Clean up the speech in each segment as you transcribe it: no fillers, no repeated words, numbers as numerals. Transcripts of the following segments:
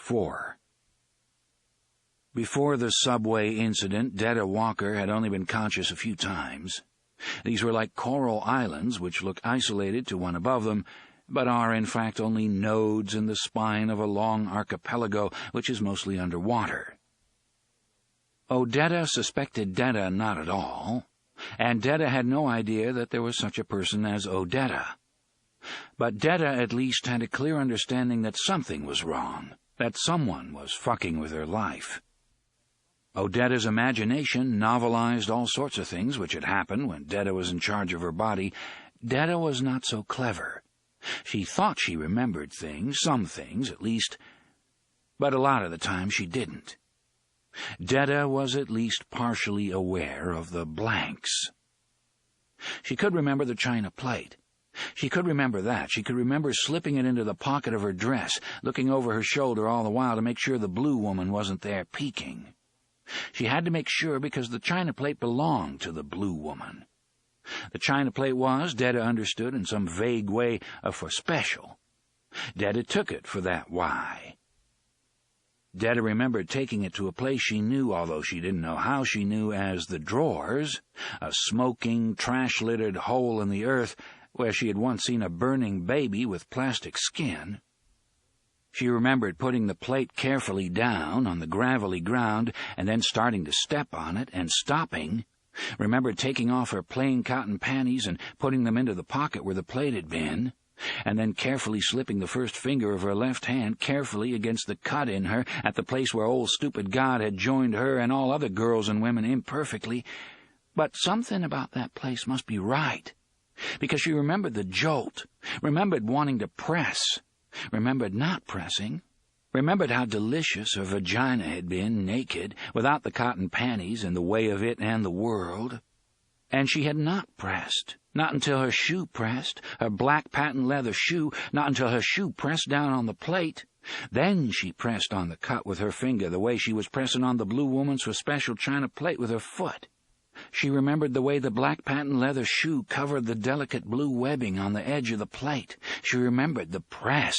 4. Before the subway incident, Detta Walker had only been conscious a few times. These were like coral islands which look isolated to one above them, but are in fact only nodes in the spine of a long archipelago which is mostly underwater. Odetta suspected Detta not at all, and Detta had no idea that there was such a person as Odetta. But Detta at least had a clear understanding that something was wrong, that someone was fucking with her life. Odetta's imagination novelized all sorts of things which had happened when Detta was in charge of her body. Detta was not so clever. She thought she remembered things, some things at least, but a lot of the time she didn't. Detta was at least partially aware of the blanks. She could remember the china plate. She could remember that. She could remember slipping it into the pocket of her dress, looking over her shoulder all the while to make sure the blue woman wasn't there peeking. She had to make sure because the china plate belonged to the blue woman. The china plate was, Detta understood in some vague way, for special. Detta took it for that why. Detta remembered taking it to a place she knew, although she didn't know how she knew, as the drawers, a smoking, trash-littered hole in the earth where she had once seen a burning baby with plastic skin. She remembered putting the plate carefully down on the gravelly ground and then starting to step on it and stopping. Remembered taking off her plain cotton panties and putting them into the pocket where the plate had been, and then carefully slipping the first finger of her left hand carefully against the cut in her at the place where old stupid God had joined her and all other girls and women imperfectly. But something about that place must be right, because she remembered the jolt, remembered wanting to press, remembered not pressing, remembered how delicious her vagina had been, naked, without the cotton panties in the way of it and the world. And she had not pressed, not until her shoe pressed, her black patent leather shoe, not until her shoe pressed down on the plate. Then she pressed on the cut with her finger the way she was pressing on the blue woman's special china plate with her foot. She remembered the way the black patent leather shoe covered the delicate blue webbing on the edge of the plate. She remembered the press.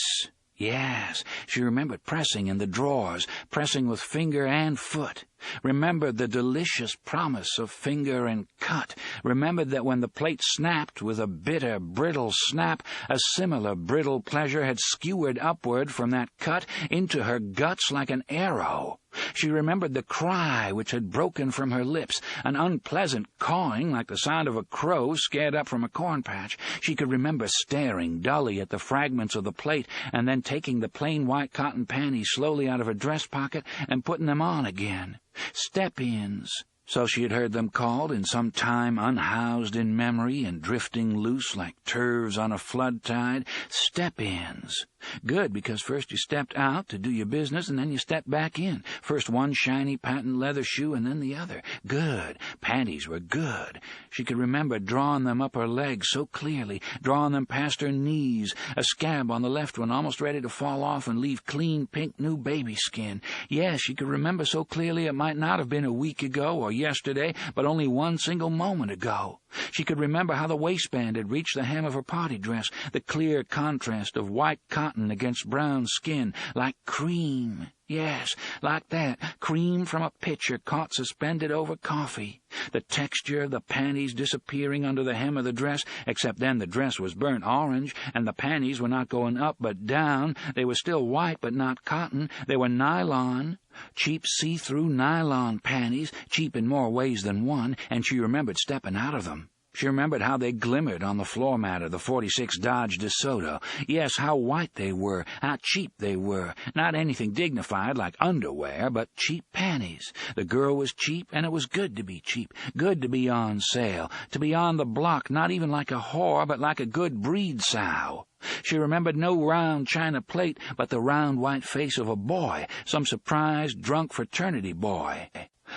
Yes, she remembered pressing in the drawers, pressing with finger and foot. Remembered the delicious promise of finger and cut. Remembered that when the plate snapped with a bitter, brittle snap, a similar brittle pleasure had skewered upward from that cut into her guts like an arrow. She remembered the cry which had broken from her lips, an unpleasant cawing like the sound of a crow scared up from a corn patch. She could remember staring dully at the fragments of the plate and then taking the plain white cotton panties slowly out of her dress pocket and putting them on again. Step-ins, so she had heard them called in some time unhoused in memory and drifting loose like turves on a flood tide. Step-ins. Good, because first you stepped out to do your business and then you stepped back in. First one shiny patent leather shoe and then the other. Good. Panties were good. She could remember drawing them up her legs so clearly, drawing them past her knees, a scab on the left one almost ready to fall off and leave clean pink new baby skin. Yes, she could remember so clearly it might not have been a week ago or yesterday, but only one single moment ago. She could remember how the waistband had reached the hem of her party dress, the clear contrast of white cotton against brown skin, like cream. Yes, like that, cream from a pitcher caught suspended over coffee. The texture of the panties disappearing under the hem of the dress, except then the dress was burnt orange, and the panties were not going up but down. They were still white but not cotton. They were nylon. Cheap see-through nylon panties, cheap in more ways than one, and she remembered stepping out of them. She remembered how they glimmered on the floor mat of the 46 Dodge DeSoto. Yes, how white they were, how cheap they were. Not anything dignified like underwear, but cheap panties. The girl was cheap, and it was good to be cheap, good to be on sale, to be on the block, not even like a whore, but like a good breed sow. She remembered no round china plate, but the round white face of a boy, some surprised, drunk fraternity boy.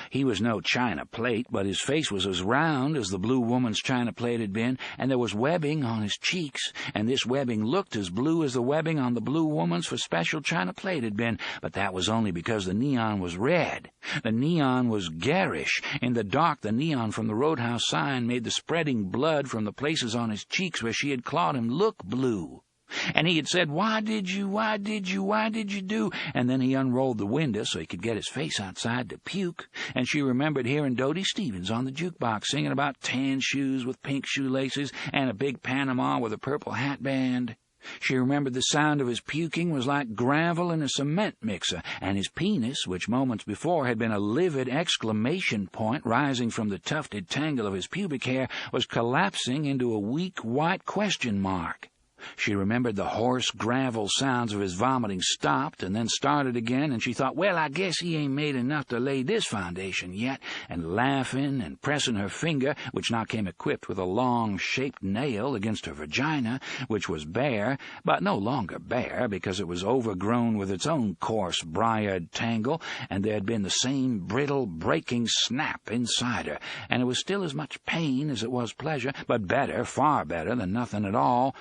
He was no china plate, but his face was as round as the blue woman's china plate had been, and there was webbing on his cheeks, and this webbing looked as blue as the webbing on the blue woman's for special china plate had been, but that was only because the neon was red. The neon was garish. In the dark, the neon from the roadhouse sign made the spreading blood from the places on his cheeks where she had clawed him look blue. And he had said, why did you do? And then he unrolled the window so he could get his face outside to puke, and she remembered hearing Dodie Stevens on the jukebox singing about tan shoes with pink shoelaces and a big Panama with a purple hat band. She remembered the sound of his puking was like gravel in a cement mixer, and his penis, which moments before had been a livid exclamation point rising from the tufted tangle of his pubic hair, was collapsing into a weak white question mark. She remembered the hoarse gravel sounds of his vomiting stopped and then started again, and she thought, well, I guess he ain't made enough to lay this foundation yet, and laughing and pressing her finger, which now came equipped with a long-shaped nail, against her vagina, which was bare, but no longer bare because it was overgrown with its own coarse, briared tangle, and there had been the same brittle, breaking snap inside her, and it was still as much pain as it was pleasure, but better, far better than nothing at all.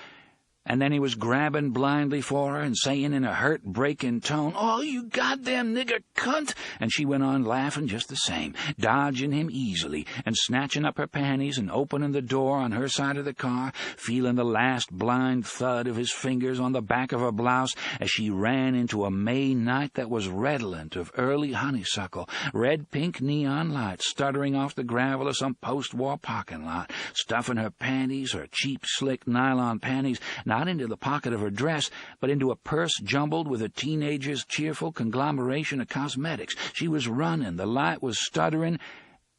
And then he was grabbing blindly for her and saying in a hurt-breaking tone, "Oh, you goddamn nigger cunt!" And she went on laughing just the same, dodging him easily and snatching up her panties and opening the door on her side of the car, feeling the last blind thud of his fingers on the back of her blouse as she ran into a May night that was redolent of early honeysuckle, red-pink neon lights stuttering off the gravel of some post-war parking lot, stuffing her panties, her cheap, slick nylon panties, not into the pocket of her dress, but into a purse jumbled with a teenager's cheerful conglomeration of cosmetics. She was running, the light was stuttering,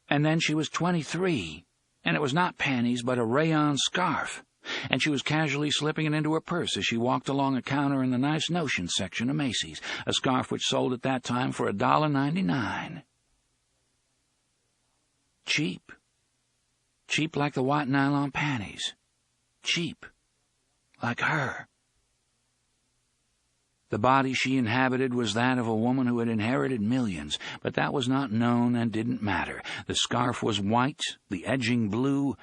and then she was 23, and it was not panties, but a rayon scarf, and she was casually slipping it into her purse as she walked along a counter in the nice notions section of Macy's, a scarf which sold at that time for $1.99. Cheap. Cheap like the white nylon panties. Cheap. Like her. The body she inhabited was that of a woman who had inherited millions, but that was not known and didn't matter. The scarf was white, the edging blue,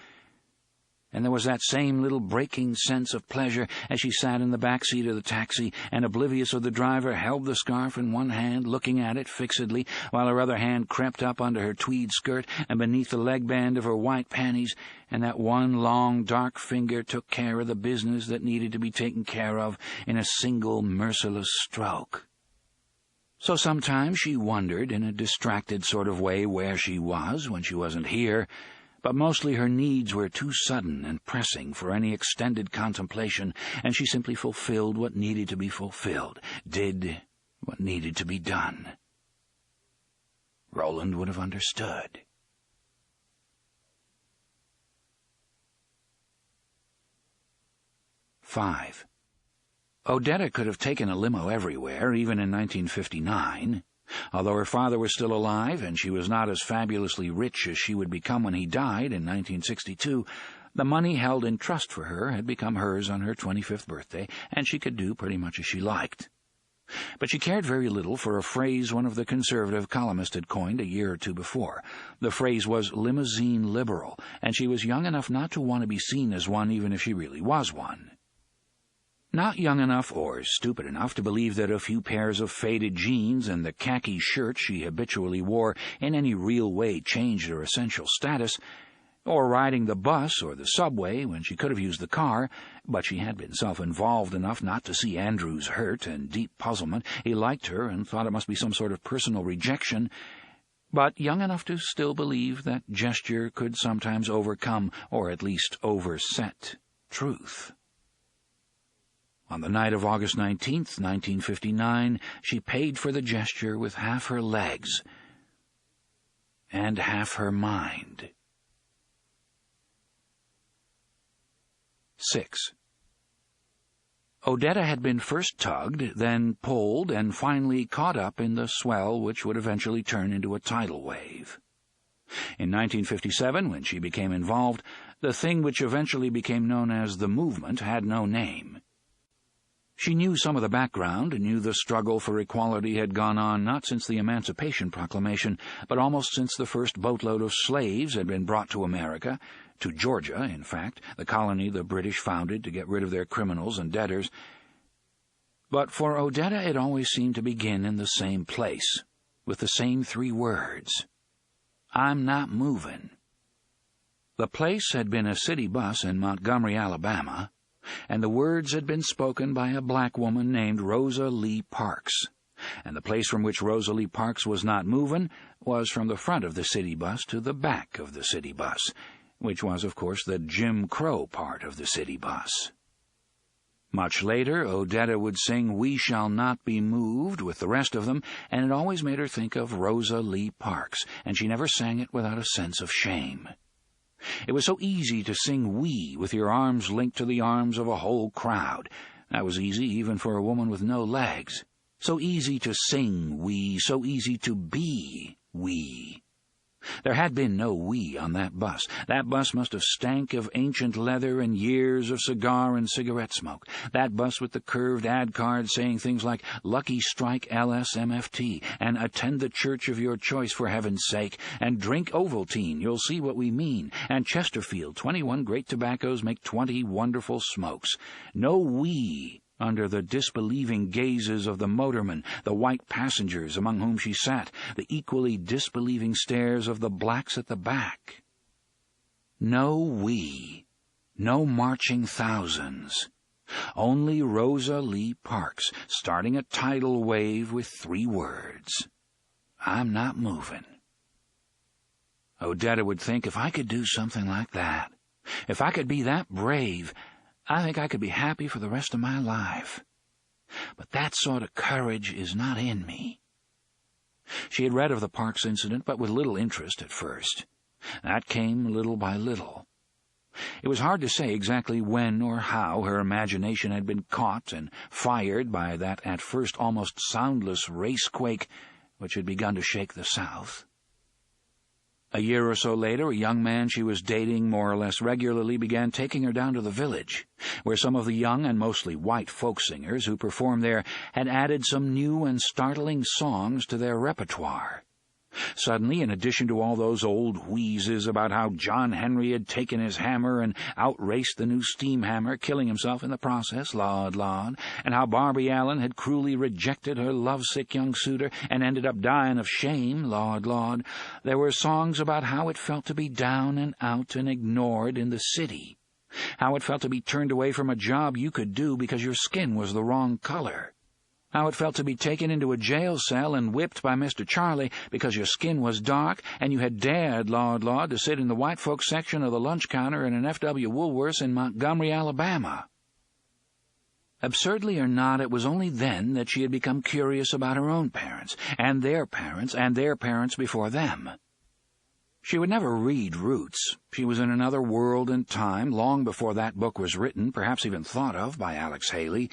and there was that same little breaking sense of pleasure as she sat in the back seat of the taxi and, oblivious of the driver, held the scarf in one hand, looking at it fixedly, while her other hand crept up under her tweed skirt and beneath the leg band of her white panties, and that one long, dark finger took care of the business that needed to be taken care of in a single merciless stroke. So sometimes she wondered in a distracted sort of way where she was when she wasn't here, but mostly her needs were too sudden and pressing for any extended contemplation, and she simply fulfilled what needed to be fulfilled, did what needed to be done. Roland would have understood. Five. Odetta could have taken a limo everywhere, even in 1959. Although her father was still alive and she was not as fabulously rich as she would become when he died in 1962, the money held in trust for her had become hers on her 25th birthday, and she could do pretty much as she liked. But she cared very little for a phrase one of the conservative columnists had coined a year or two before. The phrase was limousine liberal, and she was young enough not to want to be seen as one even if she really was one. Not young enough or stupid enough to believe that a few pairs of faded jeans and the khaki shirt she habitually wore in any real way changed her essential status, or riding the bus or the subway when she could have used the car, but she had been self-involved enough not to see Andrew's hurt and deep puzzlement. He liked her and thought it must be some sort of personal rejection, but young enough to still believe that gesture could sometimes overcome, or at least overset, truth. On the night of August 19th, 1959, she paid for the gesture with half her legs and half her mind. 6. Odetta had been first tugged, then pulled, and finally caught up in the swell which would eventually turn into a tidal wave. In 1957, when she became involved, the thing which eventually became known as the movement had no name. She knew some of the background and knew the struggle for equality had gone on not since the Emancipation Proclamation, but almost since the first boatload of slaves had been brought to America, to Georgia, in fact, the colony the British founded to get rid of their criminals and debtors. But for Odetta it always seemed to begin in the same place, with the same 3 words: "I'm not moving." The place had been a city bus in Montgomery, Alabama, and the words had been spoken by a black woman named Rosa Lee Parks, and the place from which Rosa Lee Parks was not moving was from the front of the city bus to the back of the city bus, which was, of course, the Jim Crow part of the city bus. Much later, Odetta would sing "We Shall Not Be Moved" with the rest of them, and it always made her think of Rosa Lee Parks, and she never sang it without a sense of shame. It was so easy to sing "we" with your arms linked to the arms of a whole crowd. That was easy even for a woman with no legs. So easy to sing "we," so easy to be "we." There had been no "we" on that bus. That bus must have stank of ancient leather and years of cigar and cigarette smoke. That bus with the curved ad card saying things like "Lucky Strike LSMFT" and "Attend the church of your choice for heaven's sake" and "Drink Ovaltine, you'll see what we mean" and "Chesterfield, 21 great tobaccos make 20 wonderful smokes." No "we" under the disbelieving gazes of the motormen, the white passengers among whom she sat, the equally disbelieving stares of the blacks at the back. No "we," no marching thousands. Only Rosa Lee Parks starting a tidal wave with 3 words: "I'm not moving." Odetta would think, if I could do something like that, if I could be that brave, I think I could be happy for the rest of my life. But that sort of courage is not in me. She had read of the Parks incident, but with little interest at first. That came little by little. It was hard to say exactly when or how her imagination had been caught and fired by that at first almost soundless race-quake which had begun to shake the South. A year or so later, a young man she was dating more or less regularly began taking her down to the village, where some of the young and mostly white folk singers who performed there had added some new and startling songs to their repertoire. Suddenly, in addition to all those old wheezes about how John Henry had taken his hammer and outraced the new steam hammer, killing himself in the process, Lord, and how Barbie Allen had cruelly rejected her lovesick young suitor and ended up dying of shame, Lord, there were songs about how it felt to be down and out and ignored in the city, how it felt to be turned away from a job you could do because your skin was the wrong color, how it felt to be taken into a jail cell and whipped by Mr. Charlie because your skin was dark and you had dared, Lord, to sit in the white folks section of the lunch counter in an F.W. Woolworth's in Montgomery, Alabama. Absurdly or not, it was only then that she had become curious about her own parents, and their parents before them. She would never read Roots. She was in another world and time long before that book was written, perhaps even thought of by Alex Haley.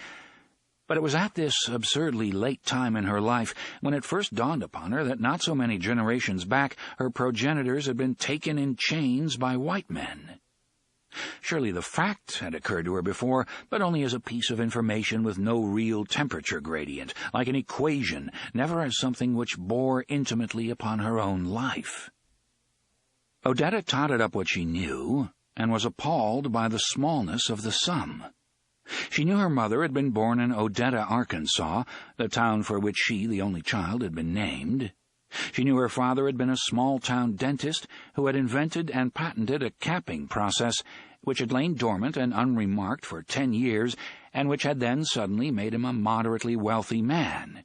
But it was at this absurdly late time in her life when it first dawned upon her that not so many generations back her progenitors had been taken in chains by white men. Surely the fact had occurred to her before, but only as a piece of information with no real temperature gradient, like an equation, never as something which bore intimately upon her own life. Odetta totted up what she knew, and was appalled by the smallness of the sum. She knew her mother had been born in Odetta, Arkansas, the town for which she, the only child, had been named. She knew her father had been a small-town dentist who had invented and patented a capping process which had lain dormant and unremarked for 10 years, and which had then suddenly made him a moderately wealthy man.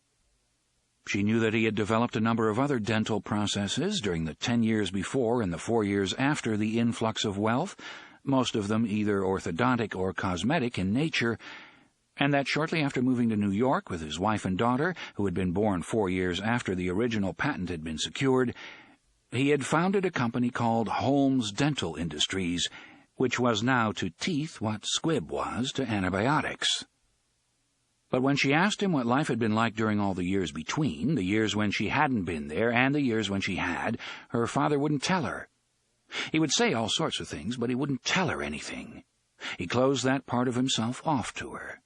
She knew that he had developed a number of other dental processes during the 10 years before and the 4 years after the influx of wealth, most of them either orthodontic or cosmetic in nature, and that shortly after moving to New York with his wife and daughter, who had been born 4 years after the original patent had been secured, he had founded a company called Holmes Dental Industries, which was now to teeth what squib was to antibiotics. But when she asked him what life had been like during all the years between, the years when she hadn't been there and the years when she had, her father wouldn't tell her. He would say all sorts of things, but he wouldn't tell her anything. He closed that part of himself off to her.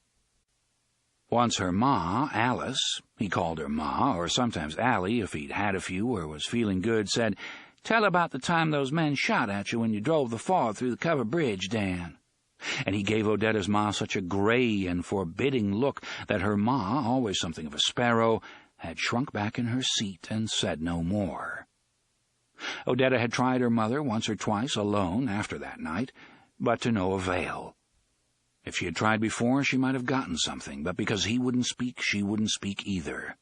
Once her ma, Alice, he called her Ma, or sometimes Allie if he'd had a few or was feeling good, said, "Tell about the time those men shot at you when you drove the Ford through the covered bridge, Dan." And he gave Odetta's ma such a gray and forbidding look that her ma, always something of a sparrow, had shrunk back in her seat and said no more. Odetta had tried her mother once or twice alone after that night, but to no avail. If she had tried before, she might have gotten something, but because he wouldn't speak, she wouldn't speak either.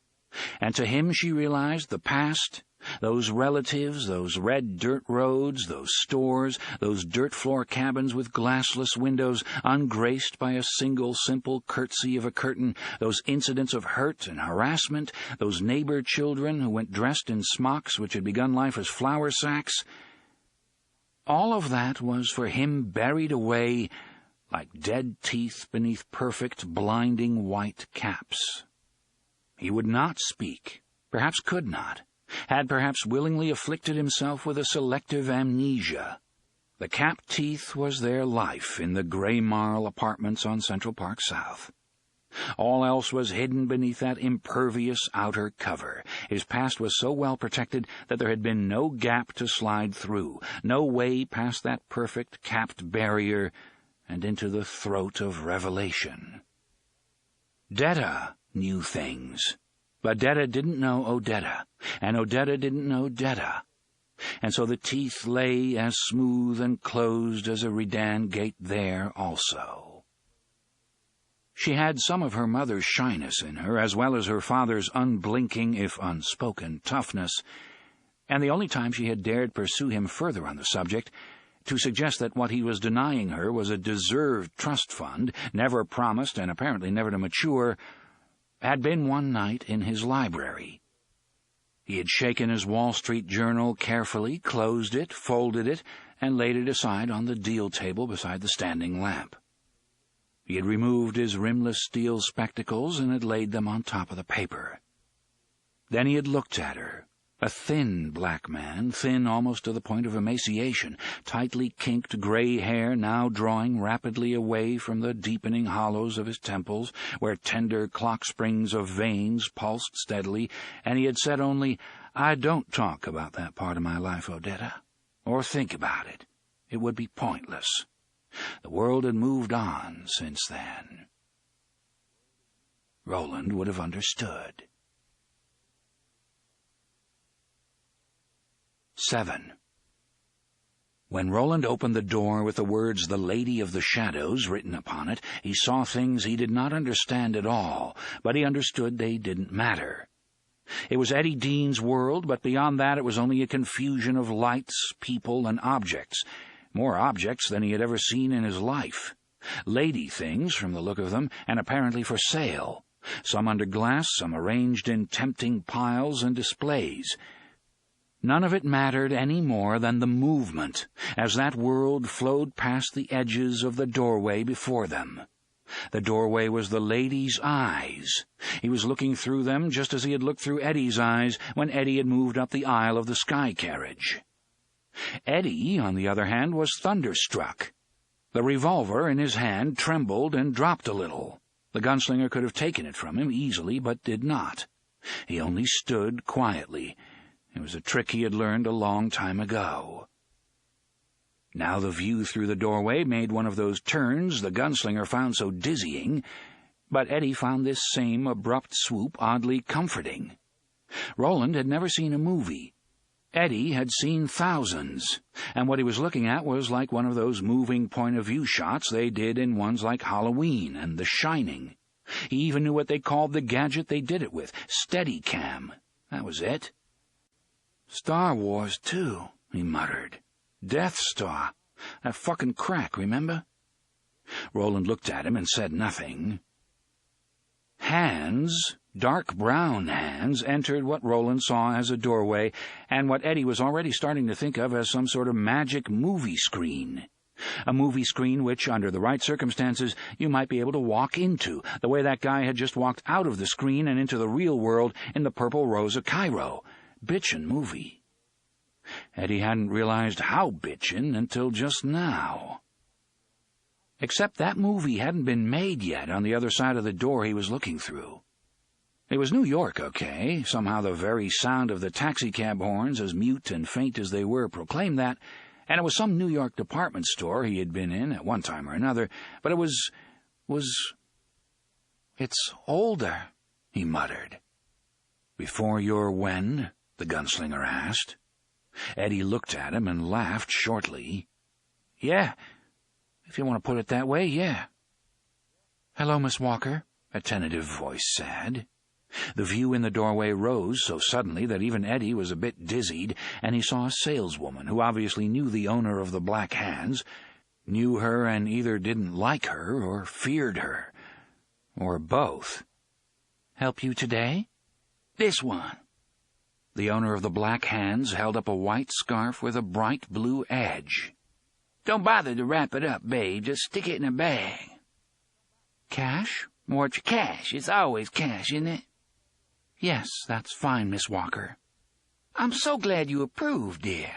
And to him, she realized, the past, those relatives, those red dirt roads, those stores, those dirt floor cabins with glassless windows, ungraced by a single simple curtsy of a curtain, those incidents of hurt and harassment, those neighbor children who went dressed in smocks which had begun life as flour sacks, all of that was for him buried away like dead teeth beneath perfect, blinding white caps. He would not speak, perhaps could not, had perhaps willingly afflicted himself with a selective amnesia. The capped teeth was their life in the gray marl apartments on Central Park South. All else was hidden beneath that impervious outer cover. His past was so well protected that there had been no gap to slide through, no way past that perfect capped barrier and into the throat of revelation. Detta knew things, but Detta didn't know Odetta, and Odetta didn't know Detta, and so the teeth lay as smooth and closed as a Redan gate there also. She had some of her mother's shyness in her, as well as her father's unblinking, if unspoken, toughness, and the only time she had dared pursue him further on the subject, to suggest that what he was denying her was a deserved trust fund, never promised and apparently never to mature, had been one night in his library. He had shaken his Wall Street Journal carefully, closed it, folded it, and laid it aside on the deal table beside the standing lamp. He had removed his rimless steel spectacles and had laid them on top of the paper. Then he had looked at her, a thin black man, thin almost to the point of emaciation, tightly kinked gray hair now drawing rapidly away from the deepening hollows of his temples, where tender clock springs of veins pulsed steadily, and he had said only, "I don't talk about that part of my life, Odetta, or think about it. It would be pointless." The world had moved on since then. Roland would have understood. 7. When Roland opened the door with the words "The Lady of the Shadows" written upon it, he saw things he did not understand at all, but he understood they didn't matter. It was Eddie Dean's world, but beyond that it was only a confusion of lights, people, and objects, more objects than he had ever seen in his life. Lady things, from the look of them, and apparently for sale, some under glass, some arranged in tempting piles and displays. None of it mattered any more than the movement, as that world flowed past the edges of the doorway before them. The doorway was the lady's eyes. He was looking through them just as he had looked through Eddie's eyes when Eddie had moved up the aisle of the sky carriage. Eddie, on the other hand, was thunderstruck. The revolver in his hand trembled and dropped a little. The gunslinger could have taken it from him easily, but did not. He only stood quietly. It was a trick he had learned a long time ago. Now the view through the doorway made one of those turns the gunslinger found so dizzying, but Eddie found this same abrupt swoop oddly comforting. Roland had never seen a movie. Eddie had seen thousands, and what he was looking at was like one of those moving point-of-view shots they did in ones like Halloween and The Shining. He even knew what they called the gadget they did it with, Steadicam. That was it. "Star Wars, too," he muttered. "Death Star. That fucking crack, remember?" Roland looked at him and said nothing. Hands, dark brown hands, entered what Roland saw as a doorway, and what Eddie was already starting to think of as some sort of magic movie screen. A movie screen which, under the right circumstances, you might be able to walk into, the way that guy had just walked out of the screen and into the real world in the Purple Rose of Cairo. Bitchin' movie. Eddie hadn't realized how bitchin' until just now. Except that movie hadn't been made yet on the other side of the door he was looking through. It was New York, okay. Somehow the very sound of the taxicab horns, as mute and faint as they were, proclaimed that, and it was some New York department store he had been in at one time or another, but it's older, he muttered. "Before your when?" the gunslinger asked. Eddie looked at him and laughed shortly. "Yeah, if you want to put it that way, yeah." "Hello, Miss Walker," a tentative voice said. The view in the doorway rose so suddenly that even Eddie was a bit dizzied, and he saw a saleswoman who obviously knew the owner of the Black Hands, knew her and either didn't like her or feared her, or both. "Help you today?" "This one." The owner of the Black Hands held up a white scarf with a bright blue edge. "Don't bother to wrap it up, babe. Just stick it in a bag." "Cash?" "More cash. It's always cash, isn't it?" "Yes, that's fine, Miss Walker." "I'm so glad you approve, dear."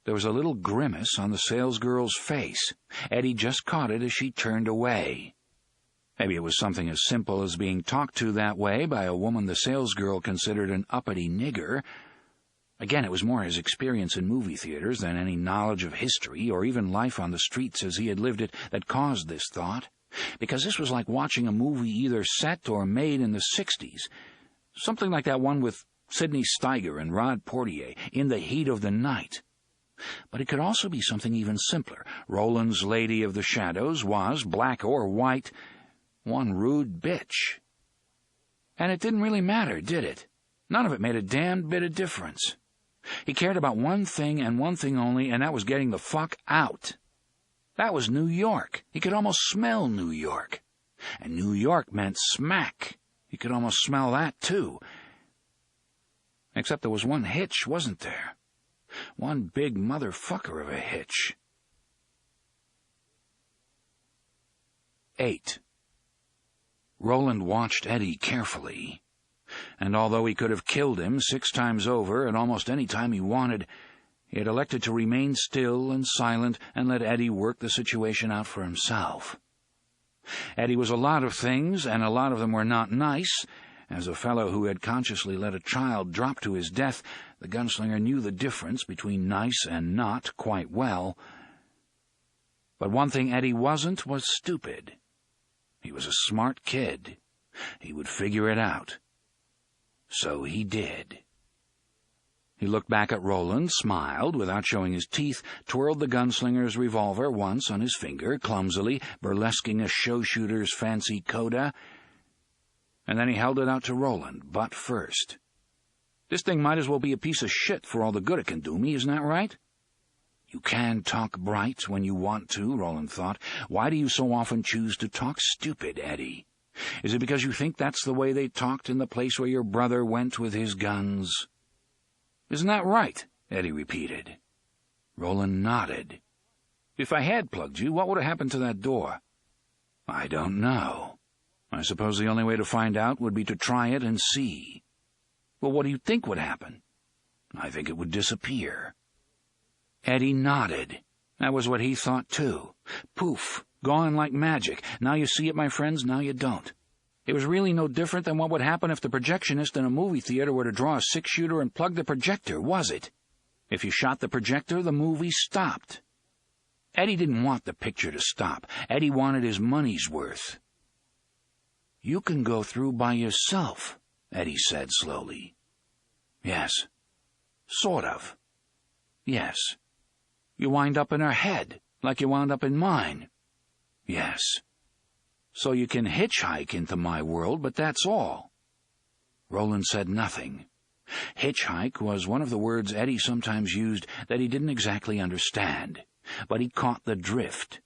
There was a little grimace on the salesgirl's face. Eddie just caught it as she turned away. Maybe it was something as simple as being talked to that way by a woman the salesgirl considered an uppity nigger. Again, it was more his experience in movie theaters than any knowledge of history or even life on the streets as he had lived it that caused this thought, because this was like watching a movie either set or made in the 60s. Something like that one with Sidney Steiger and Rod Portier, In the Heat of the Night. But it could also be something even simpler. Roland's Lady of the Shadows was, black or white, one rude bitch. And it didn't really matter, did it? None of it made a damned bit of difference. He cared about one thing and one thing only, and that was getting the fuck out. That was New York. He could almost smell New York. And New York meant smack. He could almost smell that, too. Except there was one hitch, wasn't there? One big motherfucker of a hitch. 8. Roland watched Eddie carefully, and although he could have killed him 6 times over at almost any time he wanted, he had elected to remain still and silent and let Eddie work the situation out for himself. Eddie was a lot of things, and a lot of them were not nice. As a fellow who had consciously let a child drop to his death, the gunslinger knew the difference between nice and not quite well. But one thing Eddie wasn't was stupid. He was a smart kid. He would figure it out. So he did. He looked back at Roland, smiled without showing his teeth, twirled the gunslinger's revolver once on his finger, clumsily, burlesquing a show-shooter's fancy coda, and then he held it out to Roland, butt first. "This thing might as well be a piece of shit for all the good it can do me, isn't that right?" You can talk bright when you want to, Roland thought. Why do you so often choose to talk stupid, Eddie? Is it because you think that's the way they talked in the place where your brother went with his guns? "Isn't that right?" Eddie repeated. Roland nodded. "If I had plugged you, what would have happened to that door?" "I don't know. I suppose the only way to find out would be to try it and see." "Well, what do you think would happen?" "I think it would disappear." Eddie nodded. That was what he thought, too. Poof, gone like magic. Now you see it, my friends, now you don't. It was really no different than what would happen if the projectionist in a movie theater were to draw a 6-shooter and plug the projector, was it? If you shot the projector, the movie stopped. Eddie didn't want the picture to stop. Eddie wanted his money's worth. "You can go through by yourself," Eddie said slowly. "Yes. Sort of. Yes. You wind up in her head, like you wound up in mine." "Yes. So you can hitchhike into my world, but that's all." Roland said nothing. Hitchhike was one of the words Eddie sometimes used that he didn't exactly understand, but he caught the drift.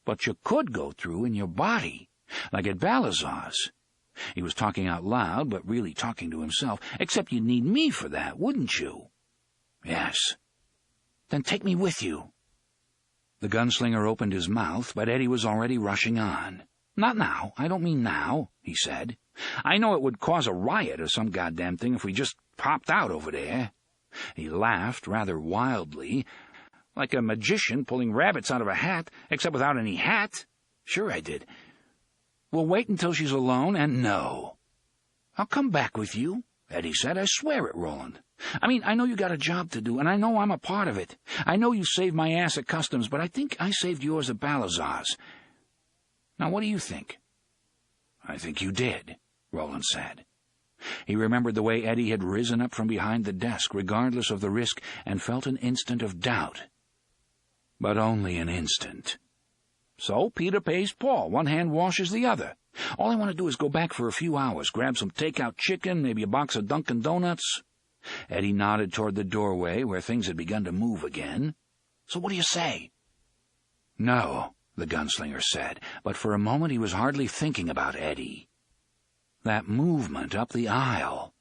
"But you could go through in your body, like at Balazar's." He was talking out loud, but really talking to himself. "Except you'd need me for that, wouldn't you?" "Yes." "Then take me with you." The gunslinger opened his mouth, but Eddie was already rushing on. "Not now. I don't mean now," he said. "I know it would cause a riot or some goddamn thing if we just popped out over there." He laughed rather wildly, like a magician pulling rabbits out of a hat, except without any hat. "Sure I did. We'll wait until she's alone, and no." "I'll come back with you," Eddie said. "I swear it, Roland. I mean, I know you got a job to do, and I know I'm a part of it. I know you saved my ass at customs, but I think I saved yours at Balazar's. Now, what do you think?" "I think you did," Roland said. He remembered the way Eddie had risen up from behind the desk, regardless of the risk, and felt an instant of doubt. But only an instant. So Peter pays Paul. One hand washes the other. All I want to do is go back for a few hours, grab some takeout chicken, maybe a box of Dunkin' Donuts. Eddie nodded toward the doorway where things had begun to move again. So what do you say? No, the gunslinger said, but for a moment he was hardly thinking about Eddie. That movement up the aisle.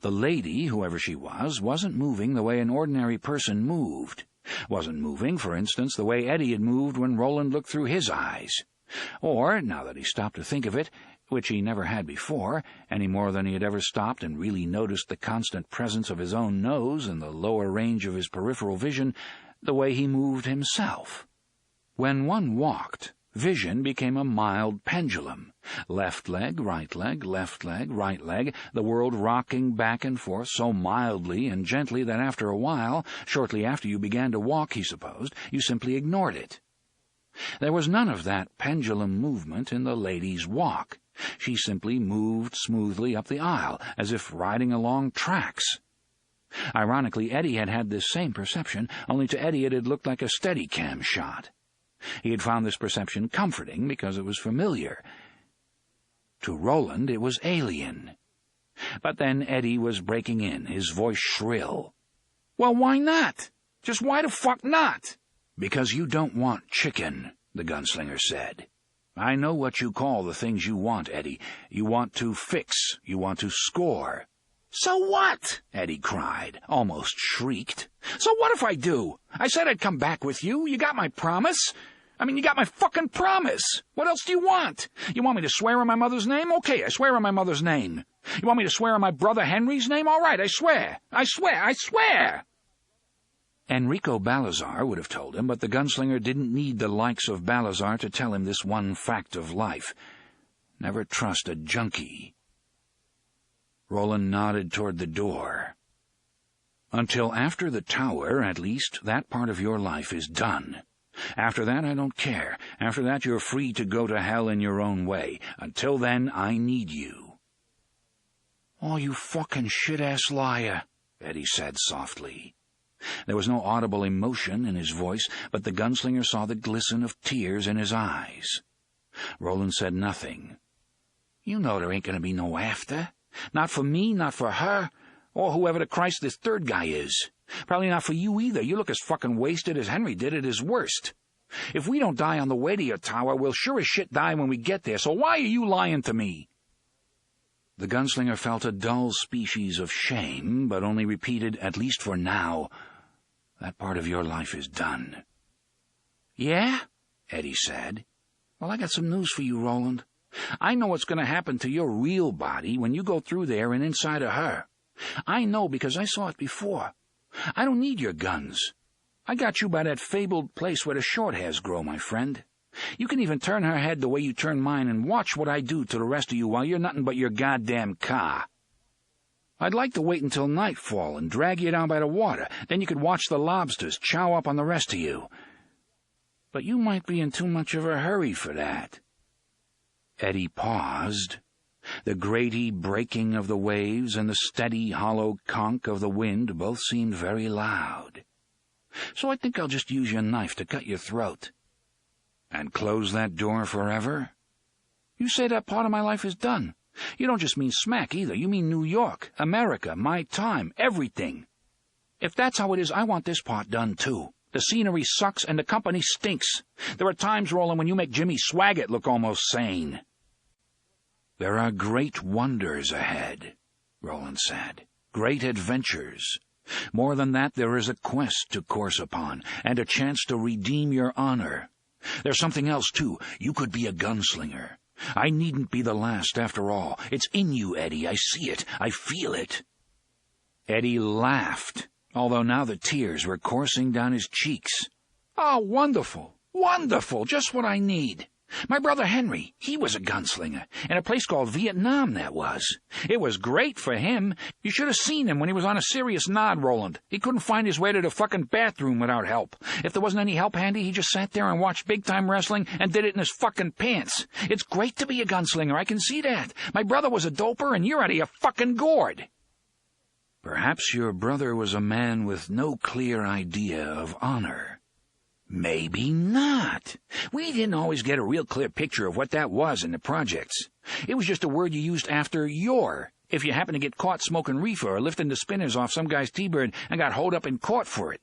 The lady, whoever she was, wasn't moving the way an ordinary person moved. Wasn't moving, for instance, the way Eddie had moved when Roland looked through his eyes. Or, now that he stopped to think of it, which he never had before, any more than he had ever stopped and really noticed the constant presence of his own nose in the lower range of his peripheral vision, the way he moved himself. When one walked, vision became a mild pendulum. Left leg, right leg, right leg, the world rocking back and forth so mildly and gently that after a while, shortly after you began to walk, he supposed, you simply ignored it. There was none of that pendulum movement in the lady's walk. She simply moved smoothly up the aisle, as if riding along tracks. Ironically, Eddie had had this same perception, only to Eddie it had looked like a Steadicam shot. He had found this perception comforting because it was familiar. To Roland it was alien. But then Eddie was breaking in, his voice shrill. "Well, why not? Just why the fuck not?" "Because you don't want chicken," the gunslinger said. "I know what you call the things you want, Eddie. You want to fix. You want to score." "So what?" Eddie cried, almost shrieked. "So what if I do? I said I'd come back with you. You got my promise. You got my fucking promise. What else do you want? You want me to swear on my mother's name? Okay, I swear on my mother's name. You want me to swear on my brother Henry's name? All right, I swear. I swear, I swear." Enrico Balazar would have told him, but the gunslinger didn't need the likes of Balazar to tell him this one fact of life. Never trust a junkie. Roland nodded toward the door. "Until after the tower, at least, that part of your life is done. After that, I don't care. After that, you're free to go to hell in your own way. Until then, I need you." "Oh, you fucking shit-ass liar," Eddie said softly. There was no audible emotion in his voice, but the gunslinger saw the glisten of tears in his eyes. Roland said nothing. "You know there ain't going to be no after. Not for me, not for her, or whoever the Christ this third guy is. Probably not for you either. You look as fucking wasted as Henry did at his worst. If we don't die on the way to your tower, we'll sure as shit die when we get there, so why are you lying to me?" The gunslinger felt a dull species of shame, but only repeated, "At least for now, that part of your life is done." "Yeah?" Eddie said. "Well, I got some news for you, Roland. I know what's going to happen to your real body when you go through there and inside of her. I know because I saw it before. I don't need your guns. I got you by that fabled place where the short hairs grow, my friend. You can even turn her head the way you turn mine and watch what I do to the rest of you while you're nothing but your goddamn car. I'd like to wait until nightfall and drag you down by the water. Then you could watch the lobsters chow up on the rest of you. But you might be in too much of a hurry for that." Eddie paused. The graty breaking of the waves and the steady, hollow conk of the wind both seemed very loud. "So I think I'll just use your knife to cut your throat." "And close that door forever?" "You say that part of my life is done. You don't just mean smack either. You mean New York, America, my time, everything. If that's how it is, I want this part done too. The scenery sucks and the company stinks. There are times, Roland, when you make Jimmy Swaggart look almost sane." "There are great wonders ahead," Roland said. "Great adventures. More than that, there is a quest to course upon, and a chance to redeem your honor. There's something else, too. You could be a gunslinger. I needn't be the last, after all. It's in you, Eddie. I see it. I feel it." Eddie laughed, although now the tears were coursing down his cheeks. "Oh, wonderful, wonderful, just what I need. My brother Henry, he was a gunslinger, in a place called Vietnam, that was. It was great for him. You should have seen him when he was on a serious nod, Roland. He couldn't find his way to the fucking bathroom without help. If there wasn't any help handy, he just sat there and watched big-time wrestling and did it in his fucking pants. It's great to be a gunslinger, I can see that. My brother was a doper, and you're out of your fucking gourd." "Perhaps your brother was a man with no clear idea of honor," Maybe not. We didn't always get a real clear picture of what that was in the projects. It was just a word you used after your, if you happened to get caught smoking reefer or lifting the spinners off some guy's T-bird and got holed up in court for it.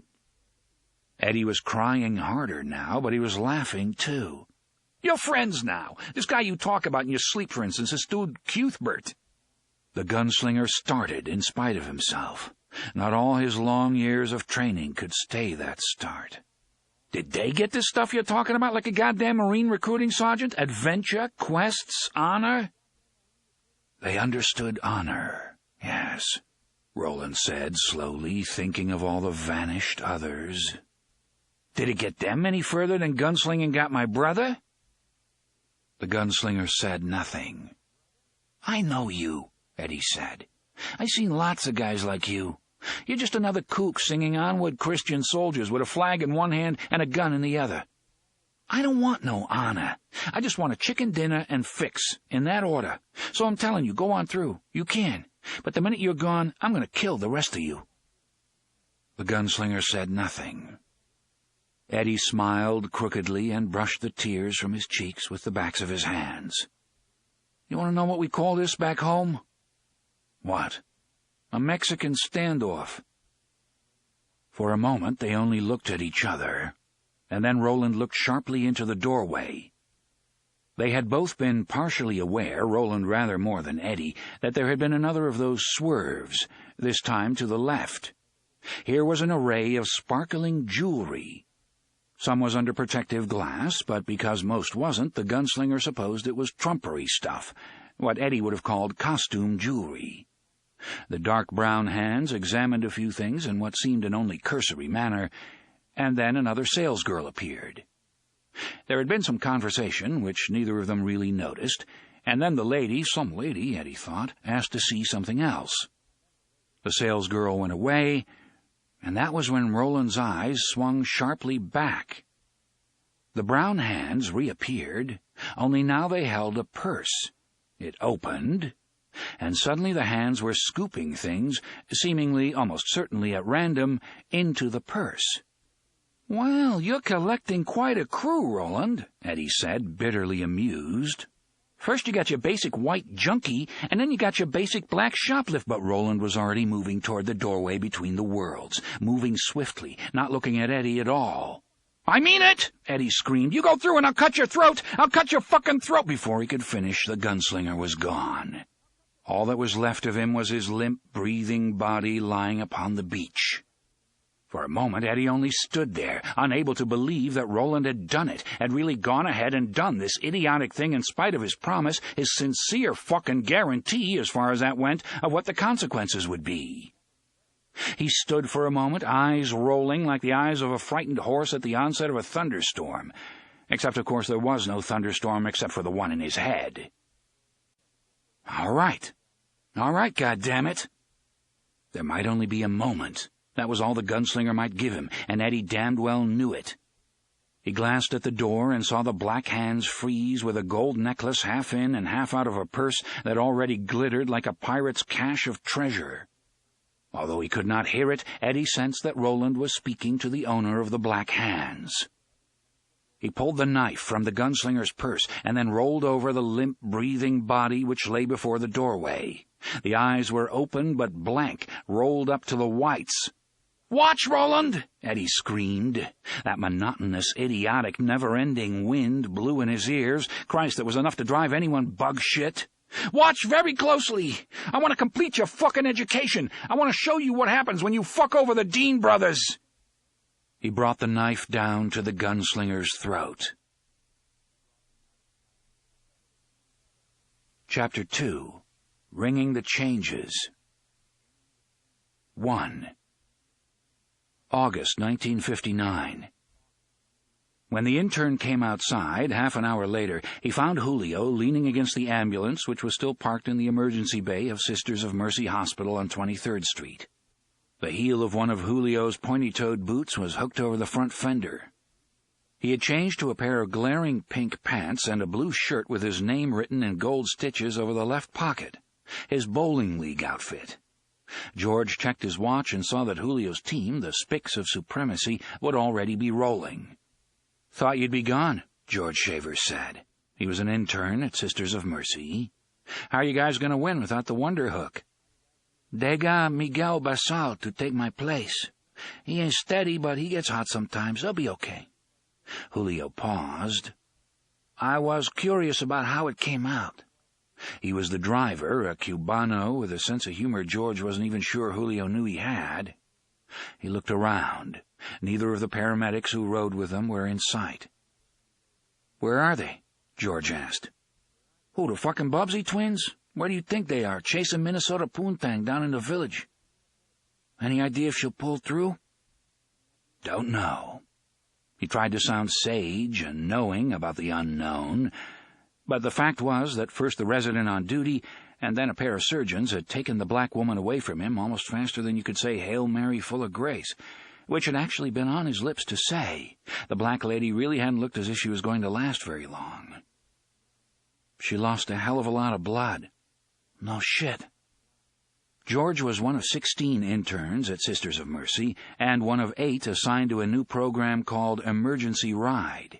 Eddie was crying harder now, but he was laughing too. You're friends now. This guy you talk about in your sleep, for instance, is dude Cuthbert. The gunslinger started in spite of himself. Not all his long years of training could stay that start. Did they get this stuff you're talking about like a goddamn Marine recruiting sergeant? Adventure, quests, honor? They understood honor, yes, Roland said slowly, thinking of all the vanished others. Did it get them any further than gunslinging got my brother? The gunslinger said nothing. I know you, Eddie said. I've seen lots of guys like you. You're just another kook singing onward Christian soldiers with a flag in one hand and a gun in the other. I don't want no honor. I just want a chicken dinner and fix, in that order. So I'm telling you, go on through. You can. But the minute you're gone, I'm going to kill the rest of you. The gunslinger said nothing. Eddie smiled crookedly and brushed the tears from his cheeks with the backs of his hands. You want to know what we call this back home? What? A Mexican standoff. For a moment they only looked at each other, and then Roland looked sharply into the doorway. They had both been partially aware, Roland rather more than Eddie, that there had been another of those swerves, this time to the left. Here was an array of sparkling jewelry. Some was under protective glass, but because most wasn't, the gunslinger supposed it was trumpery stuff, what Eddie would have called costume jewelry. The dark brown hands examined a few things in what seemed an only cursory manner, and then another salesgirl appeared. There had been some conversation, which neither of them really noticed, and then the lady, some lady, Eddie thought, asked to see something else. The salesgirl went away, and that was when Roland's eyes swung sharply back. The brown hands reappeared, only now they held a purse. It opened, and suddenly the hands were scooping things, seemingly, almost certainly at random, into the purse. Well, you're collecting quite a crew, Roland, Eddie said, bitterly amused. First you got your basic white junkie, and then you got your basic black shoplift. But Roland was already moving toward the doorway between the worlds, moving swiftly, not looking at Eddie at all. I mean it, Eddie screamed. You go through and I'll cut your throat. I'll cut your fucking throat. Before he could finish, the gunslinger was gone. All that was left of him was his limp, breathing body lying upon the beach. For a moment, Eddie only stood there, unable to believe that Roland had done it, had really gone ahead and done this idiotic thing in spite of his promise, his sincere fucking guarantee, as far as that went, of what the consequences would be. He stood for a moment, eyes rolling like the eyes of a frightened horse at the onset of a thunderstorm. Except, of course, there was no thunderstorm except for the one in his head. All right, goddammit. There might only be a moment. That was all the gunslinger might give him, and Eddie damned well knew it. He glanced at the door and saw the black hands freeze with a gold necklace half in and half out of a purse that already glittered like a pirate's cache of treasure. Although he could not hear it, Eddie sensed that Roland was speaking to the owner of the black hands. He pulled the knife from the gunslinger's purse and then rolled over the limp, breathing body which lay before the doorway. The eyes were open but blank, rolled up to the whites. "Watch, Roland!" Eddie screamed. That monotonous, idiotic, never-ending wind blew in his ears. Christ, it was enough to drive anyone bug shit. "Watch very closely. I want to complete your fucking education. I want to show you what happens when you fuck over the Dean brothers." He brought the knife down to the gunslinger's throat. Chapter 2. Ringing the Changes. 1. August 1959. When the intern came outside, half an hour later, he found Julio leaning against the ambulance which was still parked in the emergency bay of Sisters of Mercy Hospital on 23rd Street. The heel of one of Julio's pointy-toed boots was hooked over the front fender. He had changed to a pair of glaring pink pants and a blue shirt with his name written in gold stitches over the left pocket, his bowling league outfit. George checked his watch and saw that Julio's team, the Spics of Supremacy, would already be rolling. "Thought you'd be gone," George Shavers said. He was an intern at Sisters of Mercy. "How are you guys going to win without the Wonder Hook?" "They got Miguel Basal to take my place. He ain't steady, but he gets hot sometimes. They'll be okay." Julio paused. "I was curious about how it came out." He was the driver, a Cubano with a sense of humor George wasn't even sure Julio knew he had. He looked around. Neither of the paramedics who rode with them were in sight. "Where are they?" George asked. "Who, the fucking Bubsy twins? Where do you think they are? Chasing Minnesota Poontang down in the village." "Any idea if she'll pull through?" "Don't know." He tried to sound sage and knowing about the unknown, but the fact was that first the resident on duty and then a pair of surgeons had taken the black woman away from him almost faster than you could say Hail Mary full of grace, which had actually been on his lips to say. The black lady really hadn't looked as if she was going to last very long. "She lost a hell of a lot of blood." "No shit." George was one of 16 interns at Sisters of Mercy and one of 8 assigned to a new program called Emergency Ride.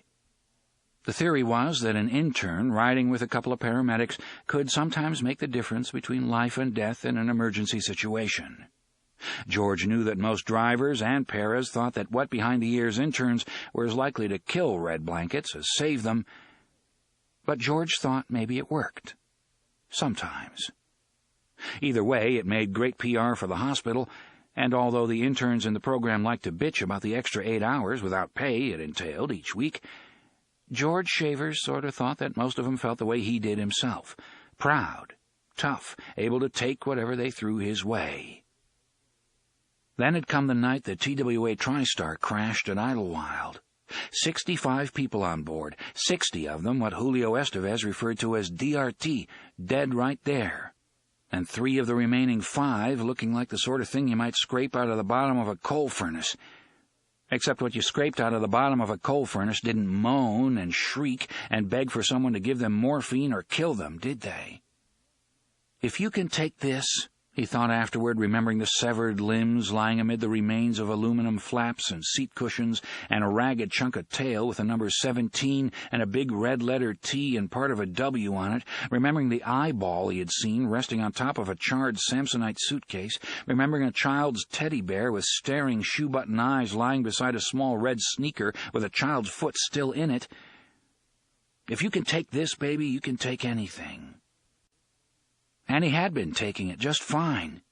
The theory was that an intern riding with a couple of paramedics could sometimes make the difference between life and death in an emergency situation. George knew that most drivers and paras thought that wet behind the ears interns were as likely to kill red blankets as save them, but George thought maybe it worked. Sometimes. Either way, it made great PR for the hospital, and although the interns in the program liked to bitch about the extra 8 hours without pay it entailed each week, George Shavers sort of thought that most of them felt the way he did himself, proud, tough, able to take whatever they threw his way. Then had come the night the TWA TriStar crashed at Idlewild. 65 people on board, 60 of them what Julio Estevez referred to as DRT, dead right there, and 3 of the remaining 5 looking like the sort of thing you might scrape out of the bottom of a coal furnace. Except what you scraped out of the bottom of a coal furnace didn't moan and shriek and beg for someone to give them morphine or kill them, did they? "If you can take this," he thought afterward, remembering the severed limbs lying amid the remains of aluminum flaps and seat cushions and a ragged chunk of tail with the number 17 and a big red-lettered T and part of a W on it, remembering the eyeball he had seen resting on top of a charred Samsonite suitcase, remembering a child's teddy bear with staring shoe-button eyes lying beside a small red sneaker with a child's foot still in it. If you can take this, baby, you can take anything. And he had been taking it just fine.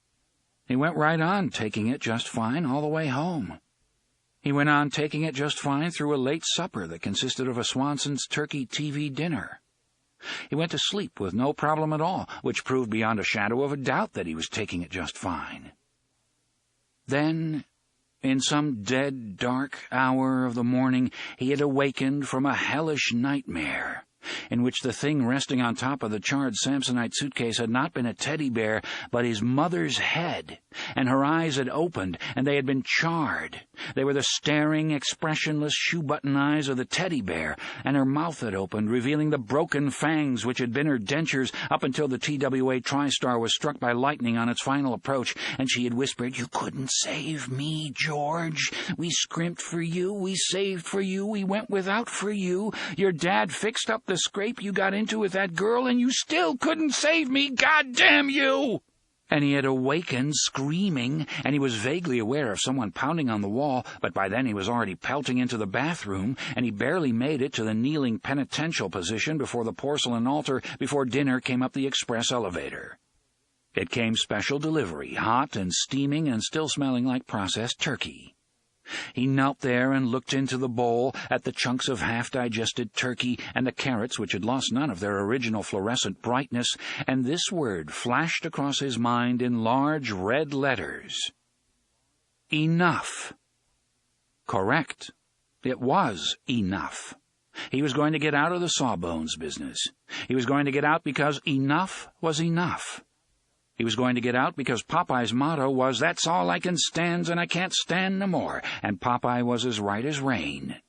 He went right on taking it just fine all the way home. He went on taking it just fine through a late supper that consisted of a Swanson's turkey TV dinner. He went to sleep with no problem at all, which proved beyond a shadow of a doubt that he was taking it just fine. Then, in some dead, dark hour of the morning, he had awakened from a hellish nightmare, in which the thing resting on top of the charred Samsonite suitcase had not been a teddy bear, but his mother's head, and her eyes had opened, and they had been charred. They were the staring, expressionless shoe-button eyes of the teddy bear, and her mouth had opened, revealing the broken fangs which had been her dentures up until the TWA TriStar was struck by lightning on its final approach, and she had whispered, "You couldn't save me, George. We scrimped for you, we saved for you, we went without for you. Your dad fixed up the scrape you got into with that girl, and you still couldn't save me, goddamn you!" And he had awakened screaming, and he was vaguely aware of someone pounding on the wall, but by then he was already pelting into the bathroom, and he barely made it to the kneeling penitential position before the porcelain altar before dinner came up the express elevator. It came special delivery, hot and steaming and still smelling like processed turkey. He knelt there and looked into the bowl at the chunks of half-digested turkey and the carrots which had lost none of their original fluorescent brightness, and this word flashed across his mind in large red letters. Enough. Correct. It was enough. He was going to get out of the sawbones business. He was going to get out because enough was enough. He was going to get out because Popeye's motto was, "That's all I can stand, and I can't stand no more," and Popeye was as right as rain.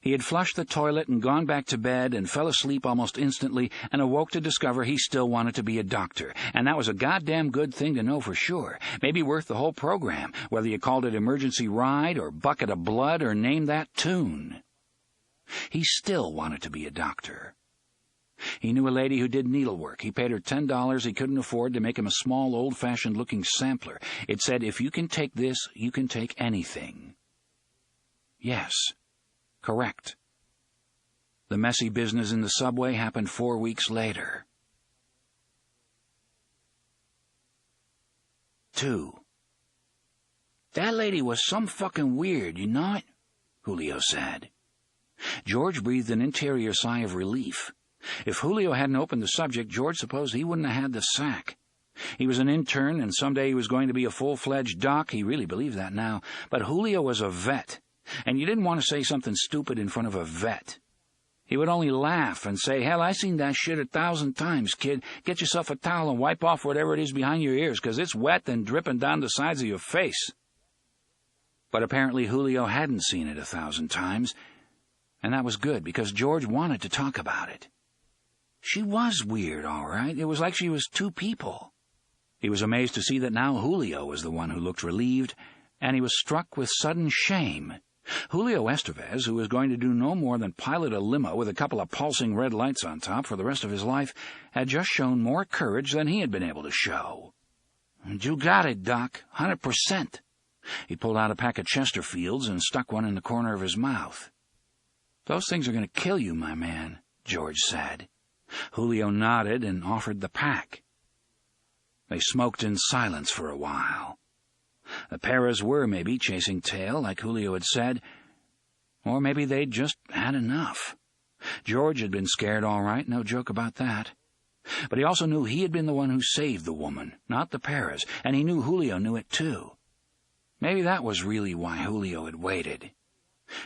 He had flushed the toilet and gone back to bed and fell asleep almost instantly and awoke to discover he still wanted to be a doctor, and that was a goddamn good thing to know for sure, maybe worth the whole program, whether you called it Emergency Ride or Bucket of Blood or named that tune. He still wanted to be a doctor. He knew a lady who did needlework. He paid her $10 he couldn't afford to make him a small, old-fashioned-looking sampler. It said, "If you can take this, you can take anything." Yes, correct. The messy business in the subway happened 4 weeks later. 2. "That lady was some fucking weird, you know it?" Julio said. George breathed an interior sigh of relief. If Julio hadn't opened the subject, George supposed he wouldn't have had the sack. He was an intern, and someday he was going to be a full-fledged doc. He really believed that now. But Julio was a vet, and you didn't want to say something stupid in front of a vet. He would only laugh and say, "Hell, I seen that shit 1,000 times, kid. Get yourself a towel and wipe off whatever it is behind your ears, 'cause it's wet and dripping down the sides of your face." But apparently Julio hadn't seen it 1,000 times, and that was good, because George wanted to talk about it. She was weird, all right. It was like she was two people. He was amazed to see that now Julio was the one who looked relieved, and he was struck with sudden shame. Julio Estevez, who was going to do no more than pilot a limo with a couple of pulsing red lights on top for the rest of his life, had just shown more courage than he had been able to show. "You got it, Doc, 100%. He pulled out a pack of Chesterfields and stuck one in the corner of his mouth. "Those things are going to kill you, my man," George said. Julio nodded and offered the pack. They smoked in silence for a while. The Paras were maybe chasing tail, like Julio had said, or maybe they'd just had enough. George had been scared all right, no joke about that. But he also knew he had been the one who saved the woman, not the Paras, and he knew Julio knew it too. Maybe that was really why Julio had waited.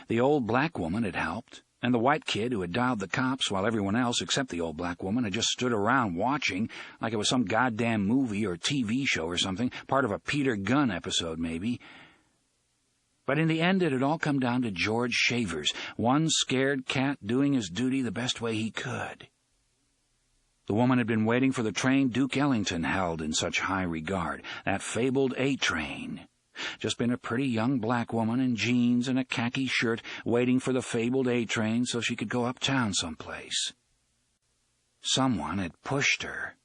The old black woman had helped, and the white kid who had dialed the cops while everyone else except the old black woman had just stood around watching like it was some goddamn movie or TV show or something, part of a Peter Gunn episode maybe. But in the end it had all come down to George Shavers, one scared cat doing his duty the best way he could. The woman had been waiting for the train Duke Ellington held in such high regard, that fabled A-train. Just been a pretty young black woman in jeans and a khaki shirt waiting for the fabled A-train so she could go uptown someplace. Someone had pushed her.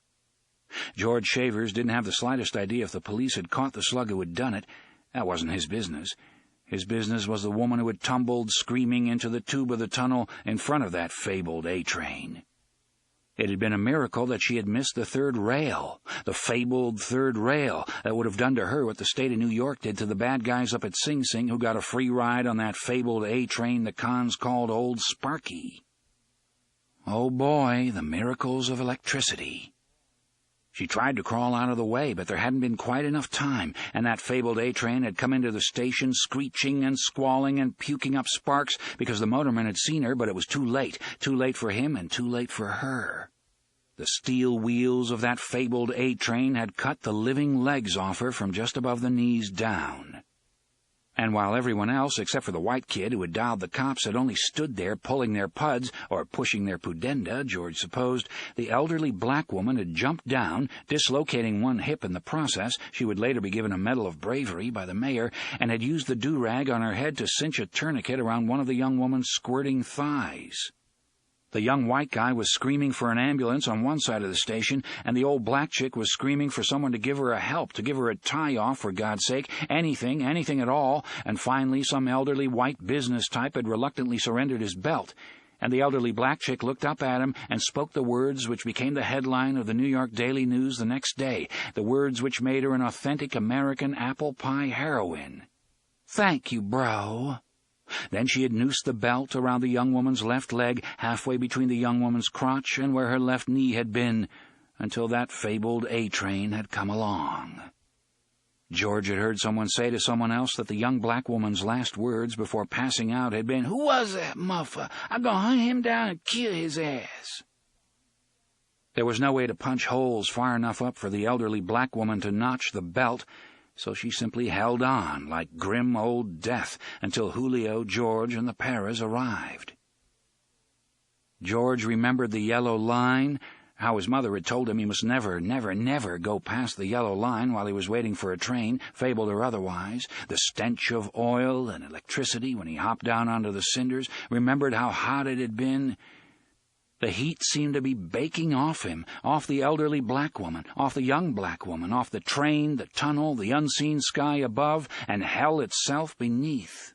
George Shavers didn't have the slightest idea if the police had caught the slug who had done it. That wasn't his business. His business was the woman who had tumbled screaming into the tube of the tunnel in front of that fabled A-train. It had been a miracle that she had missed the third rail, the fabled third rail that would have done to her what the state of New York did to the bad guys up at Sing Sing who got a free ride on that fabled A-train the cons called Old Sparky. Oh boy, the miracles of electricity. She tried to crawl out of the way, but there hadn't been quite enough time, and that fabled A-train had come into the station screeching and squalling and puking up sparks because the motorman had seen her, but it was too late for him and too late for her. The steel wheels of that fabled A-train had cut the living legs off her from just above the knees down. And while everyone else, except for the white kid who had dialed the cops, had only stood there pulling their puds, or pushing their pudenda, George supposed, the elderly black woman had jumped down, dislocating one hip in the process. She would later be given a Medal of Bravery by the mayor, and had used the do-rag on her head to cinch a tourniquet around one of the young woman's squirting thighs. The young white guy was screaming for an ambulance on one side of the station, and the old black chick was screaming for someone to give her a help, to give her a tie-off, for God's sake, anything at all, and finally some elderly white business type had reluctantly surrendered his belt, and the elderly black chick looked up at him and spoke the words which became the headline of the New York Daily News the next day, the words which made her an authentic American apple pie heroine. "Thank you, bro." Then she had noosed the belt around the young woman's left leg, halfway between the young woman's crotch and where her left knee had been, until that fabled A-train had come along. George had heard someone say to someone else that the young black woman's last words before passing out had been, "Who was that muffer? I'm gonna hunt him down and kill his ass." There was no way to punch holes far enough up for the elderly black woman to notch the belt, so she simply held on like grim old death until Julio, George, and the Paras arrived. George remembered the yellow line, how his mother had told him he must never, never, never go past the yellow line while he was waiting for a train, fabled or otherwise, the stench of oil and electricity when he hopped down onto the cinders, remembered how hot it had been. The heat seemed to be baking off him, off the elderly black woman, off the young black woman, off the train, the tunnel, the unseen sky above, and hell itself beneath.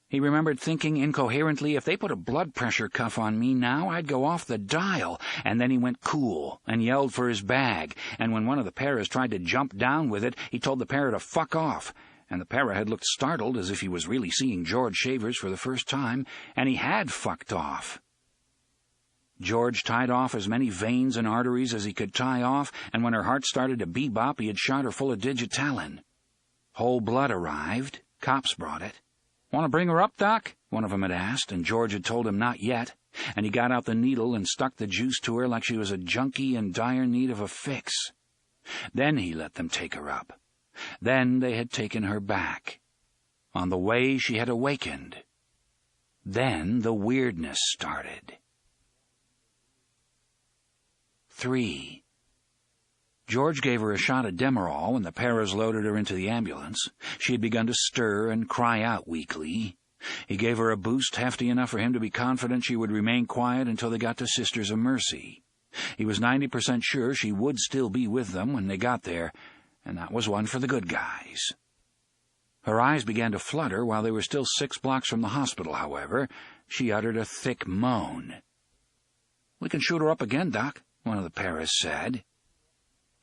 He remembered thinking incoherently, if they put a blood pressure cuff on me now, I'd go off the dial. And then he went cool and yelled for his bag, and when one of the paras tried to jump down with it, he told the para to fuck off. And the para had looked startled, as if he was really seeing George Shavers for the first time, and he had fucked off. George tied off as many veins and arteries as he could tie off, and when her heart started to bebop, he had shot her full of digitalin. Whole blood arrived. Cops brought it. "Want to bring her up, Doc?" one of them had asked, and George had told him not yet, and he got out the needle and stuck the juice to her like she was a junkie in dire need of a fix. Then he let them take her up. Then they had taken her back. On the way she had awakened. Then the weirdness started. 3. George gave her a shot of Demerol when the paras loaded her into the ambulance. She had begun to stir and cry out weakly. He gave her a boost hefty enough for him to be confident she would remain quiet until they got to Sisters of Mercy. He was 90% sure she would still be with them when they got there, and that was one for the good guys. Her eyes began to flutter while they were still 6 blocks from the hospital, however. She uttered a thick moan. "We can shoot her up again, Doc," one of the paras said.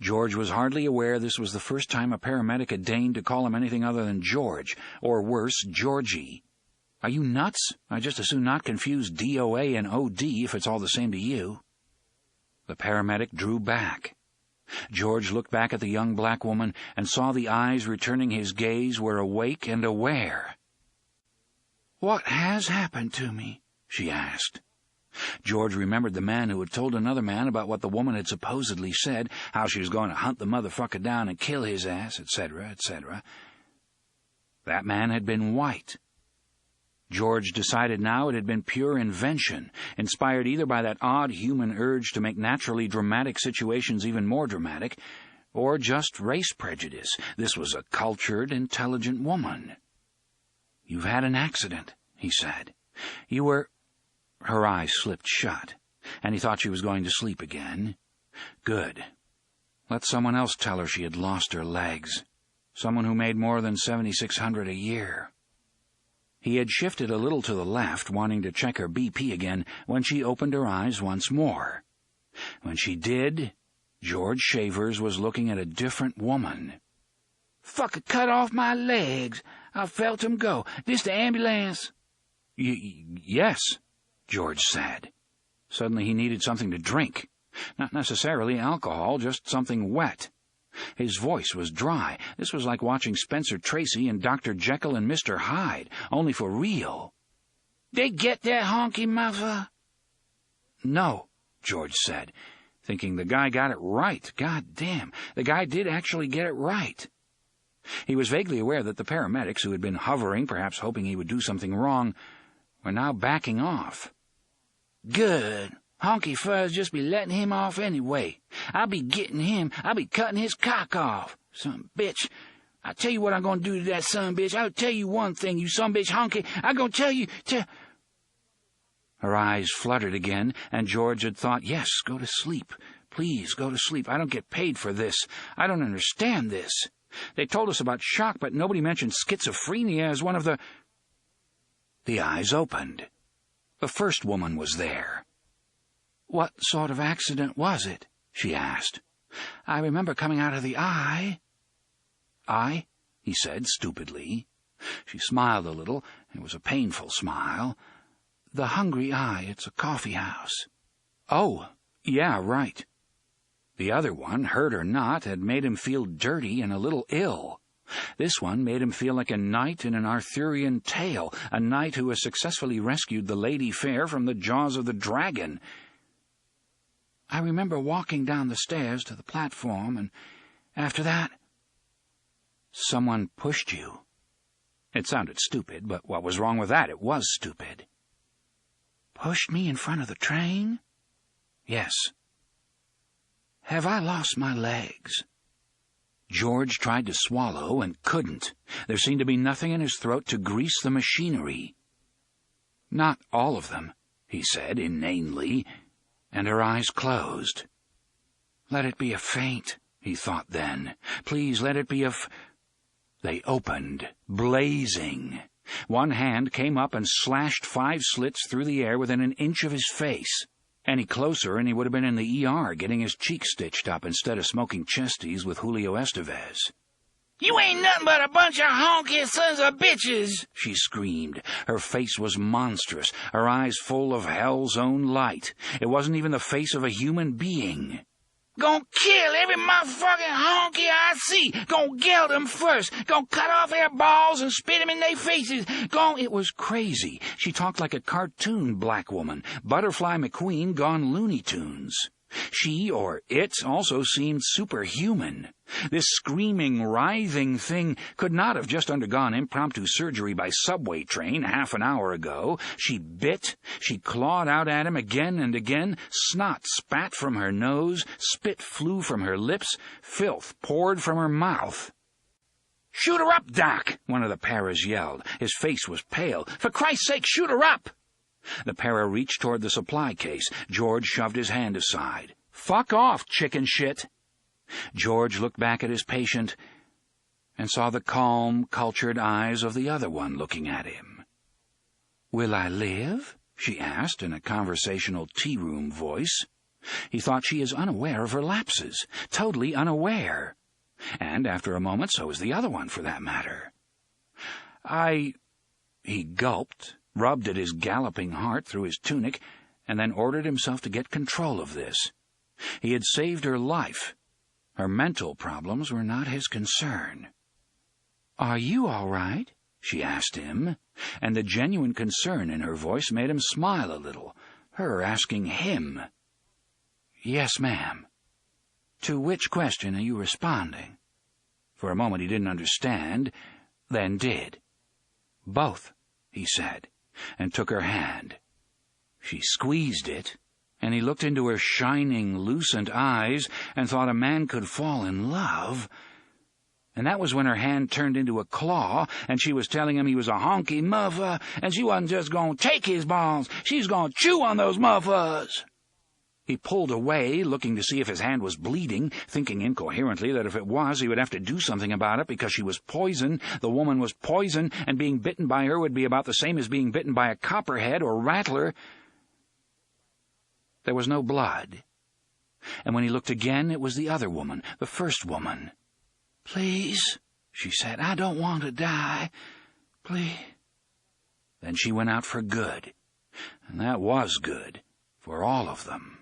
George was hardly aware this was the first time a paramedic had deigned to call him anything other than George, or worse, Georgie. "Are you nuts? I just as soon not confuse DOA and OD if it's all the same to you." The paramedic drew back. George looked back at the young black woman and saw the eyes returning his gaze were awake and aware. "What has happened to me?" she asked. George remembered the man who had told another man about what the woman had supposedly said, how she was going to hunt the motherfucker down and kill his ass, etc., etc. That man had been white. George decided now it had been pure invention, inspired either by that odd human urge to make naturally dramatic situations even more dramatic, or just race prejudice. This was a cultured, intelligent woman. "You've had an accident," he said. "You were—" Her eyes slipped shut, and he thought she was going to sleep again. Good. Let someone else tell her she had lost her legs. Someone who made more than $7,600 a year. He had shifted a little to the left, wanting to check her BP again, when she opened her eyes once more. When she did, George Shavers was looking at a different woman. "Fucker cut off my legs. I felt him go. This the ambulance?" Yes, George said. Suddenly he needed something to drink. Not necessarily alcohol, just something wet. His voice was dry. This was like watching Spencer Tracy and Dr. Jekyll and Mr. Hyde, only for real. "They get that honky mother?" "No," George said, thinking the guy got it right. God damn, the guy did actually get it right. He was vaguely aware that the paramedics, who had been hovering, perhaps hoping he would do something wrong, were now backing off. "Good. Honky Fuzz just be letting him off anyway. I'll be getting him. I'll be cutting his cock off. Son bitch. I'll tell you what I'm going to do to that son bitch. I'll tell you one thing, you son bitch honky. I'm going to tell you to—" Her eyes fluttered again, and George had thought, yes, go to sleep. Please, go to sleep. I don't get paid for this. I don't understand this. They told us about shock, but nobody mentioned schizophrenia as one of the... The eyes opened. The first woman was there. "What sort of accident was it?" she asked. "I remember coming out of the eye." "Eye?" he said stupidly. She smiled a little. It was a painful smile. "The Hungry Eye. It's a coffee house." "Oh, yeah, right." The other one, hurt or not, had made him feel dirty and a little ill. This one made him feel like a knight in an Arthurian tale, a knight who has successfully rescued the Lady Fair from the jaws of the dragon. "I remember walking down the stairs to the platform, and after that—" "Someone pushed you." It sounded stupid, but what was wrong with that? It was stupid. "Pushed me in front of the train?" "Yes." Have I lost my legs?" George tried to swallow and couldn't. There seemed to be nothing in his throat to grease the machinery. "Not all of them," he said inanely, and her eyes closed. "Let it be a faint," he thought then. "Please let it be a They opened, blazing. One hand came up and slashed 5 slits through the air within an inch of his face. Any closer and he would have been in the ER getting his cheek stitched up instead of smoking chesties with Julio Estevez. "You ain't nothing but a bunch of honky sons of bitches," she screamed. Her face was monstrous, her eyes full of hell's own light. It wasn't even the face of a human being. "Gonna kill every motherfucking honky I see. Gonna geld them first. Gonna cut off their balls and spit them in their faces. It was crazy. She talked like a cartoon black woman, Butterfly McQueen gone Looney Tunes. She, or it, also seemed superhuman. This screaming, writhing thing could not have just undergone impromptu surgery by subway train half an hour ago. She bit, she clawed out at him again and again. Snot spat from her nose, spit flew from her lips, filth poured from her mouth. "Shoot her up, Doc!" one of the paras yelled. His face was pale. "For Christ's sake, shoot her up!" The para reached toward the supply case. George shoved his hand aside. "Fuck off, chicken shit!" George looked back at his patient and saw the calm, cultured eyes of the other one looking at him. "Will I live?" she asked in a conversational tea-room voice. He thought she is unaware of her lapses, totally unaware. And after a moment, so is the other one, for that matter. He gulped, rubbed at his galloping heart through his tunic, and then ordered himself to get control of this. He had saved her life. Her mental problems were not his concern. "Are you all right?" she asked him, and the genuine concern in her voice made him smile a little, her asking him. "Yes, ma'am." "To which question are you responding?" For a moment he didn't understand, then did. "Both," he said, and took her hand. She squeezed it, and he looked into her shining, lucent eyes and thought a man could fall in love. And that was when her hand turned into a claw, and she was telling him he was a honky muffa, and she wasn't just going to take his balls, she's going to chew on those muffas. He pulled away, looking to see if his hand was bleeding, thinking incoherently that if it was, he would have to do something about it because she was poison, the woman was poison, and being bitten by her would be about the same as being bitten by a copperhead or rattler. There was no blood. And when he looked again, it was the other woman, the first woman. "Please," she said, "I don't want to die. Please." Then she went out for good. And that was good, for all of them.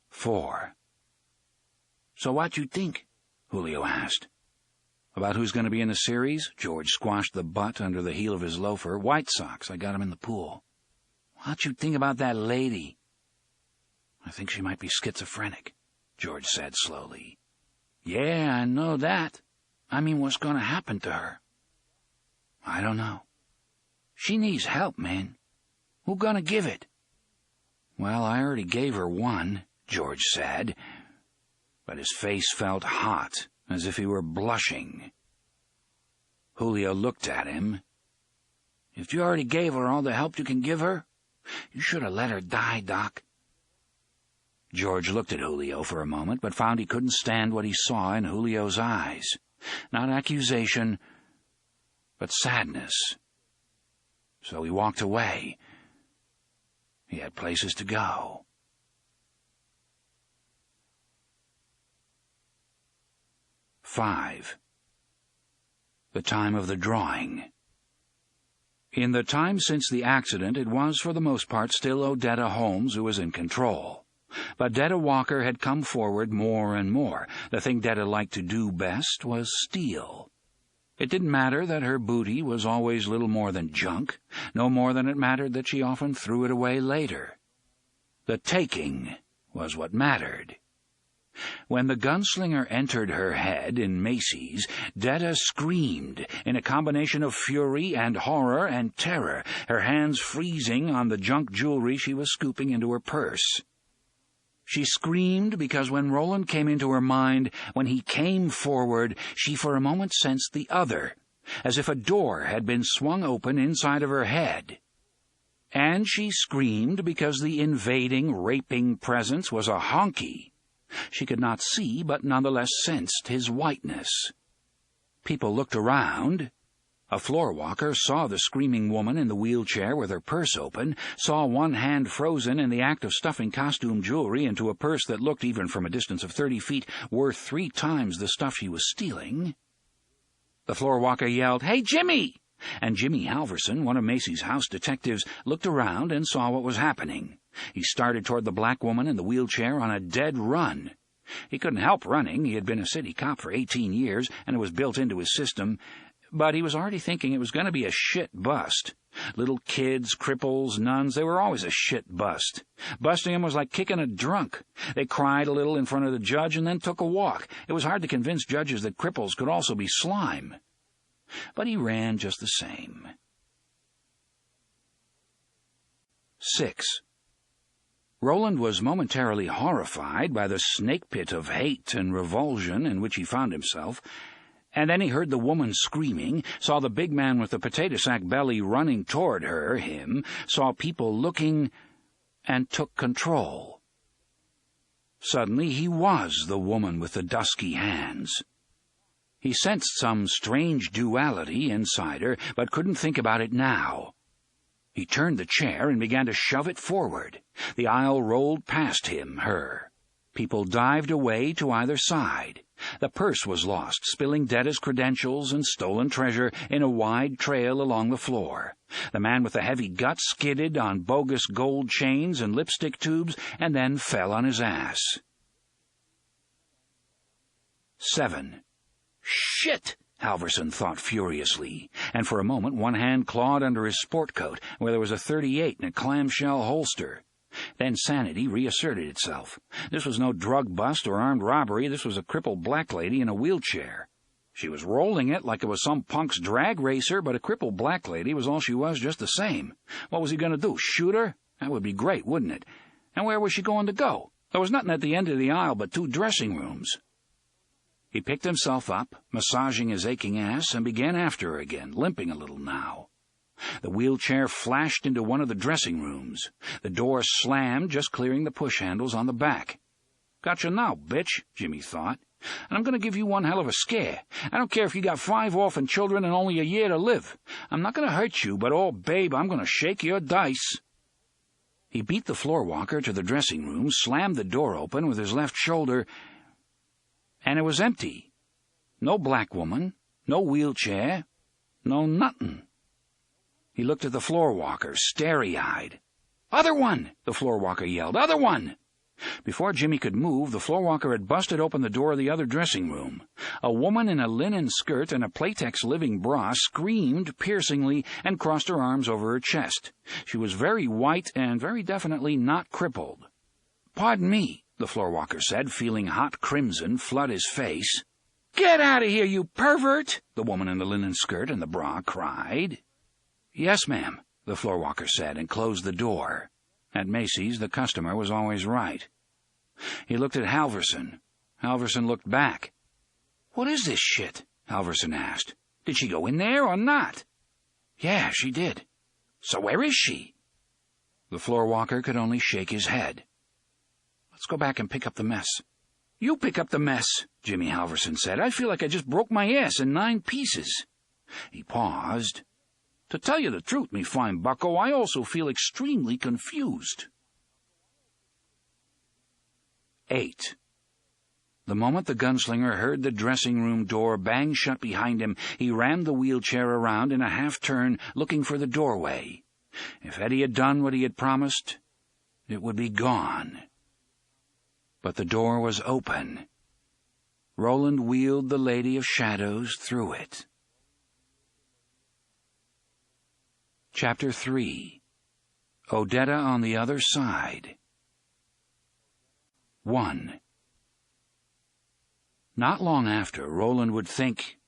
4. "So what you think?" Julio asked. "About who's going to be in the series?" George squashed the butt under the heel of his loafer. "White Sox. I got him in the pool." "What you think about that lady?" "I think she might be schizophrenic," George said slowly. "Yeah, I know that. I mean, what's going to happen to her?" "I don't know." "She needs help, man. Who gonna give it?" "Well, I already gave her one," George said, but his face felt hot, as if he were blushing. Julio looked at him. "If you already gave her all the help you can give her, you should have let her die, Doc." George looked at Julio for a moment, but found he couldn't stand what he saw in Julio's eyes. Not accusation, but sadness. So he walked away. He had places to go. 5. The time of the drawing. In the time since the accident, it was, for the most part, still Odetta Holmes who was in control. But Detta Walker had come forward more and more. The thing Detta liked to do best was steal. It didn't matter that her booty was always little more than junk, no more than it mattered that she often threw it away later. The taking was what mattered. When the gunslinger entered her head in Macy's, Detta screamed in a combination of fury and horror and terror, her hands freezing on the junk jewelry she was scooping into her purse. She screamed because when Roland came into her mind, when he came forward, she for a moment sensed the other, as if a door had been swung open inside of her head. And she screamed because the invading, raping presence was a honky. She could not see, but nonetheless sensed his whiteness. People looked around. A floor walker saw the screaming woman in the wheelchair with her purse open, saw one hand frozen in the act of stuffing costume jewelry into a purse that looked, even from a distance of 30 feet, worth 3 times the stuff she was stealing. The floor walker yelled, "Hey, Jimmy!" And Jimmy Halverson, one of Macy's house detectives, looked around and saw what was happening. He started toward the black woman in the wheelchair on a dead run. He couldn't help running. He had been a city cop for 18 years, and it was built into his system. But he was already thinking it was going to be a shit bust. Little kids, cripples, nuns, they were always a shit bust. Busting them was like kicking a drunk. They cried a little in front of the judge and then took a walk. It was hard to convince judges that cripples could also be slime. But he ran just the same. 6. Roland was momentarily horrified by the snake pit of hate and revulsion in which he found himself, and then he heard the woman screaming, saw the big man with the potato sack belly running toward him, saw people looking, and took control. Suddenly he was the woman with the dusky hands. He sensed some strange duality inside her, but couldn't think about it now. He turned the chair and began to shove it forward. The aisle rolled past him, her. People dived away to either side. The purse was lost, spilling Detta's credentials and stolen treasure in a wide trail along the floor. The man with the heavy gut skidded on bogus gold chains and lipstick tubes and then fell on his ass. 7. Shit! Halverson thought furiously, and for a moment one hand clawed under his sport coat, where there was a .38 in a clamshell holster. Then sanity reasserted itself. This was no drug bust or armed robbery. This was a crippled black lady in a wheelchair. She was rolling it like it was some punk's drag racer, but a crippled black lady was all she was just the same. What was he going to do, shoot her? That would be great, wouldn't it? And where was she going to go? There was nothing at the end of the aisle but 2 dressing rooms. He picked himself up, massaging his aching ass, and began after her again, limping a little now. The wheelchair flashed into one of the dressing rooms. The door slammed, just clearing the push handles on the back. "Gotcha now, bitch," Jimmy thought. "And I'm going to give you one hell of a scare. I don't care if you got 5 orphan children and only a year to live. I'm not going to hurt you, but, oh, babe, I'm going to shake your dice." He beat the floor walker to the dressing room, slammed the door open with his left shoulder, and it was empty. No black woman, no wheelchair, no nothin'. He looked at the floor walker, starry-eyed. "Other one!" the floor walker yelled. "Other one!" Before Jimmy could move, the floor walker had busted open the door of the other dressing room. A woman in a linen skirt and a Playtex living bra screamed piercingly and crossed her arms over her chest. She was very white and very definitely not crippled. "Pardon me," the floor walker said, feeling hot crimson flood his face. "Get out of here, you pervert!" the woman in the linen skirt and the bra cried. "Yes, ma'am," the floor walker said, and closed the door. At Macy's, the customer was always right. He looked at Halverson. Halverson looked back. "What is this shit?" Halverson asked. "Did she go in there or not?" "Yeah, she did." "So where is she?" The floor walker could only shake his head. "Let's go back and pick up the mess." "You pick up the mess," Jimmy Halverson said. "I feel like I just broke my ass in 9 pieces. He paused. "To tell you the truth, me fine bucko, I also feel extremely confused." 8. The moment the gunslinger heard the dressing room door bang shut behind him, he rammed the wheelchair around in a half-turn, looking for the doorway. If Eddie had done what he had promised, it would be gone. But the door was open. Roland wheeled the Lady of Shadows through it. Chapter 3. Odetta on the Other Side. 1. Not long after, Roland would think,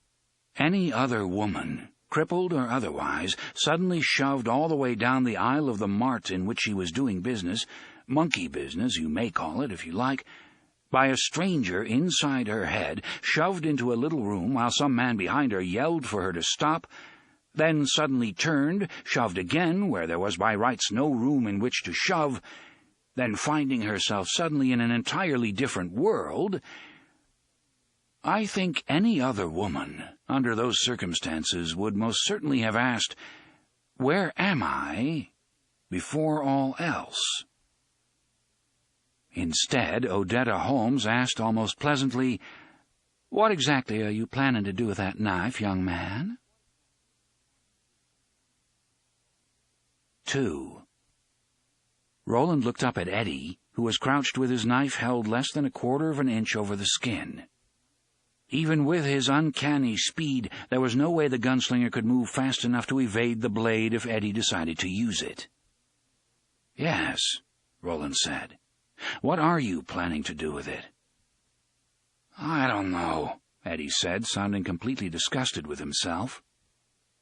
any other woman, crippled or otherwise, suddenly shoved all the way down the aisle of the mart in which he was doing business, monkey business, you may call it if you like, by a stranger inside her head, shoved into a little room while some man behind her yelled for her to stop, then suddenly turned, shoved again where there was by rights no room in which to shove, then finding herself suddenly in an entirely different world, I think any other woman, under those circumstances, would most certainly have asked, "Where am I?" before all else. Instead, Odetta Holmes asked almost pleasantly, "What exactly are you planning to do with that knife, young man?" 2. Roland looked up at Eddie, who was crouched with his knife held less than a quarter of an inch over the skin. Even with his uncanny speed, there was no way the gunslinger could move fast enough to evade the blade if Eddie decided to use it. "Yes," Roland said. "What are you planning to do with it?" "I don't know," Eddie said, sounding completely disgusted with himself.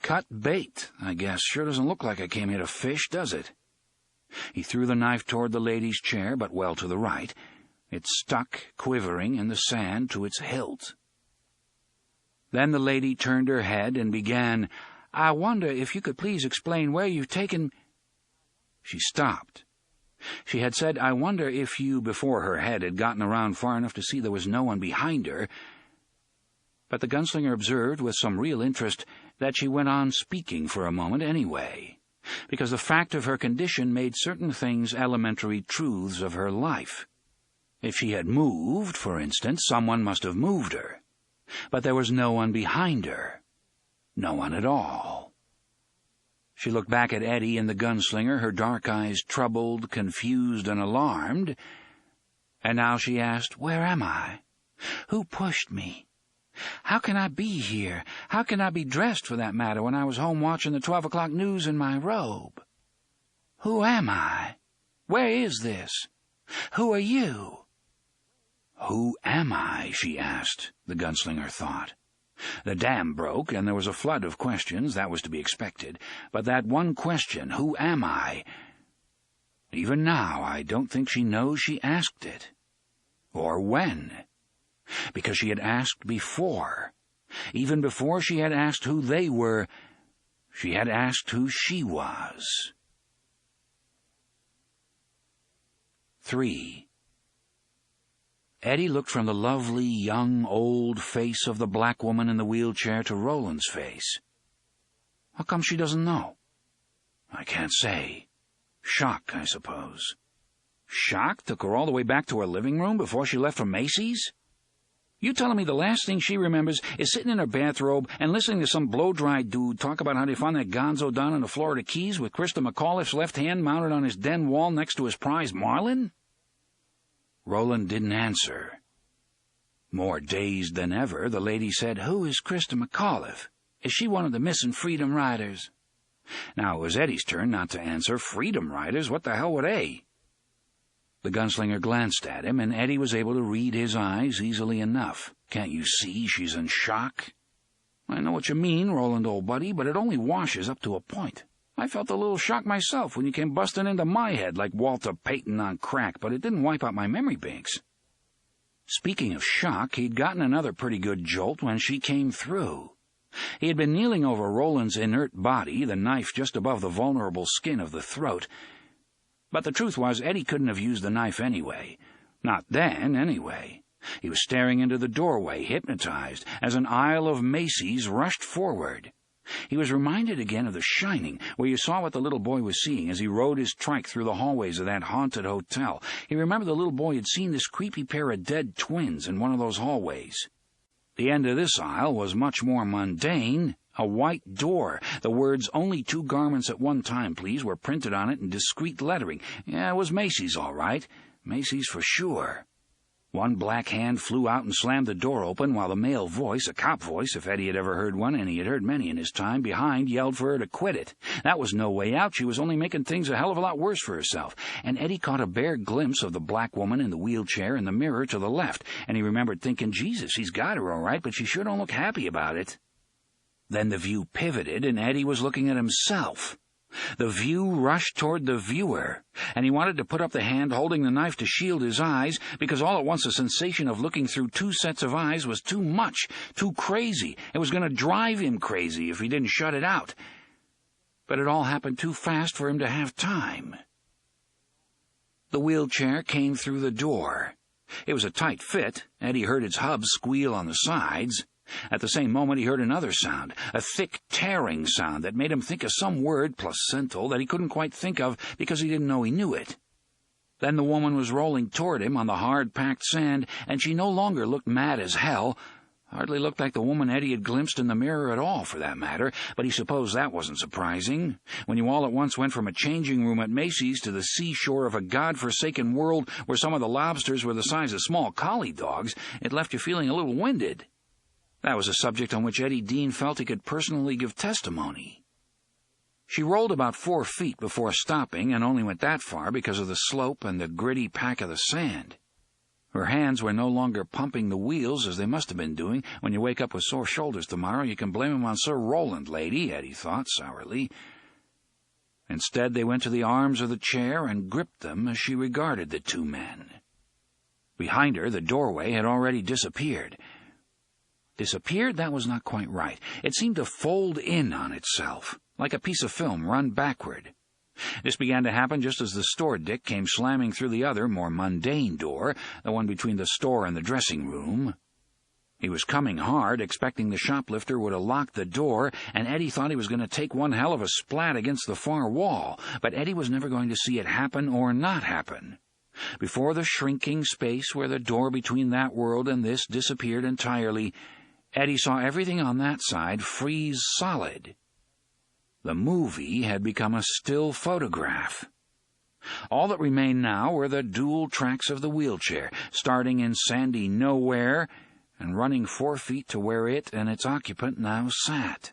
"Cut bait, I guess. Sure doesn't look like I came here to fish, does it?" He threw the knife toward the lady's chair, but well to the right. It stuck, quivering, in the sand to its hilt. Then the lady turned her head and began, "I wonder if you could please explain where you've taken—" She stopped. She had said, "I wonder if you," before her head had gotten around far enough to see there was no one behind her. But the gunslinger observed with some real interest that she went on speaking for a moment anyway, because the fact of her condition made certain things elementary truths of her life. If she had moved, for instance, someone must have moved her. But there was no one behind her. No one at all. She looked back at Eddie and the gunslinger, her dark eyes troubled, confused, and alarmed. And now she asked, "Where am I? Who pushed me? How can I be here? How can I be dressed, for that matter, when I was home watching the 12 o'clock news in my robe? Who am I? Where is this? Who are you?" "Who am I?" she asked, the gunslinger thought. The dam broke, and there was a flood of questions. That was to be expected. But that one question, "Who am I?" Even now, I don't think she knows she asked it. Or when. Because she had asked before. Even before she had asked who they were, she had asked who she was. 3. Eddie looked from the lovely, young, old face of the black woman in the wheelchair to Roland's face. How come she doesn't know? I can't say. Shock, I suppose. Shock took her all the way back to her living room before she left for Macy's? You telling me the last thing she remembers is sitting in her bathrobe and listening to some blow-dried dude talk about how they found that gonzo down in the Florida Keys with Krista McAuliffe's left hand mounted on his den wall next to his prize marlin? Roland didn't answer. More dazed than ever, the lady said, "Who is Krista McAuliffe? Is she one of the missing Freedom Riders?" Now it was Eddie's turn not to answer. Freedom Riders? What the hell were they? The gunslinger glanced at him, and Eddie was able to read his eyes easily enough. "Can't you see she's in shock?" "I know what you mean, Roland, old buddy, but it only washes up to a point. I felt a little shock myself when you came busting into my head like Walter Payton on crack, but it didn't wipe out my memory banks." Speaking of shock, he'd gotten another pretty good jolt when she came through. He had been kneeling over Roland's inert body, the knife just above the vulnerable skin of the throat. But the truth was, Eddie couldn't have used the knife anyway. Not then, anyway. He was staring into the doorway, hypnotized, as an aisle of Macy's rushed forward. He was reminded again of The Shining, where you saw what the little boy was seeing as he rode his trike through the hallways of that haunted hotel. He remembered the little boy had seen this creepy pair of dead twins in one of those hallways. The end of this aisle was much more mundane. A white door. The words, "Only 2 garments at one time, please," were printed on it in discreet lettering. Yeah, it was Macy's, all right. Macy's for sure. One black hand flew out and slammed the door open, while the male voice, a cop voice, if Eddie had ever heard one, and he had heard many in his time, behind yelled for her to quit it. That was no way out. She was only making things a hell of a lot worse for herself. And Eddie caught a bare glimpse of the black woman in the wheelchair in the mirror to the left, and he remembered thinking, Jesus, she's got her all right, but she sure don't look happy about it. Then the view pivoted, and Eddie was looking at himself. The view rushed toward the viewer, and he wanted to put up the hand holding the knife to shield his eyes, because all at once the sensation of looking through two sets of eyes was too much, too crazy. It was going to drive him crazy if he didn't shut it out. But it all happened too fast for him to have time. The wheelchair came through the door. It was a tight fit. Eddie heard its hubs squeal on the sides. At the same moment he heard another sound, a thick, tearing sound that made him think of some word, placental, that he couldn't quite think of because he didn't know he knew it. Then the woman was rolling toward him on the hard-packed sand, and she no longer looked mad as hell. Hardly looked like the woman Eddie had glimpsed in the mirror at all, for that matter, but he supposed that wasn't surprising. When you all at once went from a changing room at Macy's to the seashore of a god-forsaken world where some of the lobsters were the size of small collie dogs, it left you feeling a little winded. That was a subject on which Eddie Dean felt he could personally give testimony. She rolled about 4 feet before stopping, and only went that far because of the slope and the gritty pack of the sand. Her hands were no longer pumping the wheels as they must have been doing. When you wake up with sore shoulders tomorrow, you can blame 'em on Sir Roland, lady, Eddie thought sourly. Instead, they went to the arms of the chair and gripped them as she regarded the two men. Behind her, the doorway had already disappeared. Disappeared? That was not quite right. It seemed to fold in on itself, like a piece of film run backward. This began to happen just as the store Dick came slamming through the other, more mundane door, the one between the store and the dressing room. He was coming hard, expecting the shoplifter would have locked the door, and Eddie thought he was going to take one hell of a splat against the far wall, but Eddie was never going to see it happen or not happen. Before the shrinking space where the door between that world and this disappeared entirely, Eddie saw everything on that side freeze solid. The movie had become a still photograph. All that remained now were the dual tracks of the wheelchair, starting in sandy nowhere and running 4 feet to where it and its occupant now sat.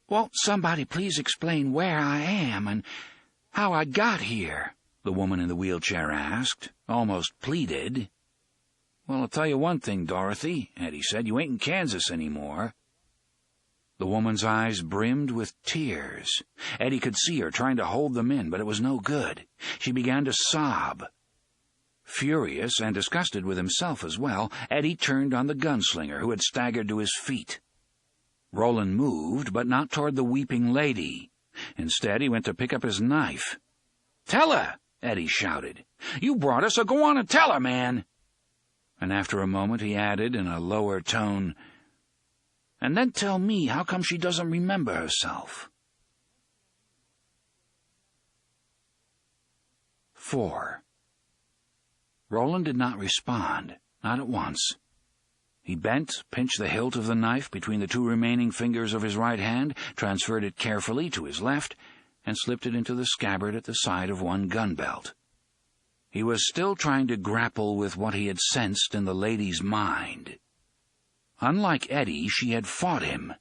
"Won't somebody please explain where I am and how I got here?" the woman in the wheelchair asked, almost pleaded. "Well, I'll tell you one thing, Dorothy," Eddie said. "You ain't in Kansas anymore." The woman's eyes brimmed with tears. Eddie could see her trying to hold them in, but it was no good. She began to sob. Furious and disgusted with himself as well, Eddie turned on the gunslinger, who had staggered to his feet. Roland moved, but not toward the weeping lady. Instead, he went to pick up his knife. "Tell her!" Eddie shouted. "You brought her, so go on and tell her, man!" And after a moment he added in a lower tone, "And then tell me how come she doesn't remember herself." 4. Roland did not respond, not at once. He bent, pinched the hilt of the knife between the 2 remaining fingers of his right hand, transferred it carefully to his left, and slipped it into the scabbard at the side of one gun belt. He was still trying to grapple with what he had sensed in the lady's mind. Unlike Eddie, she had fought him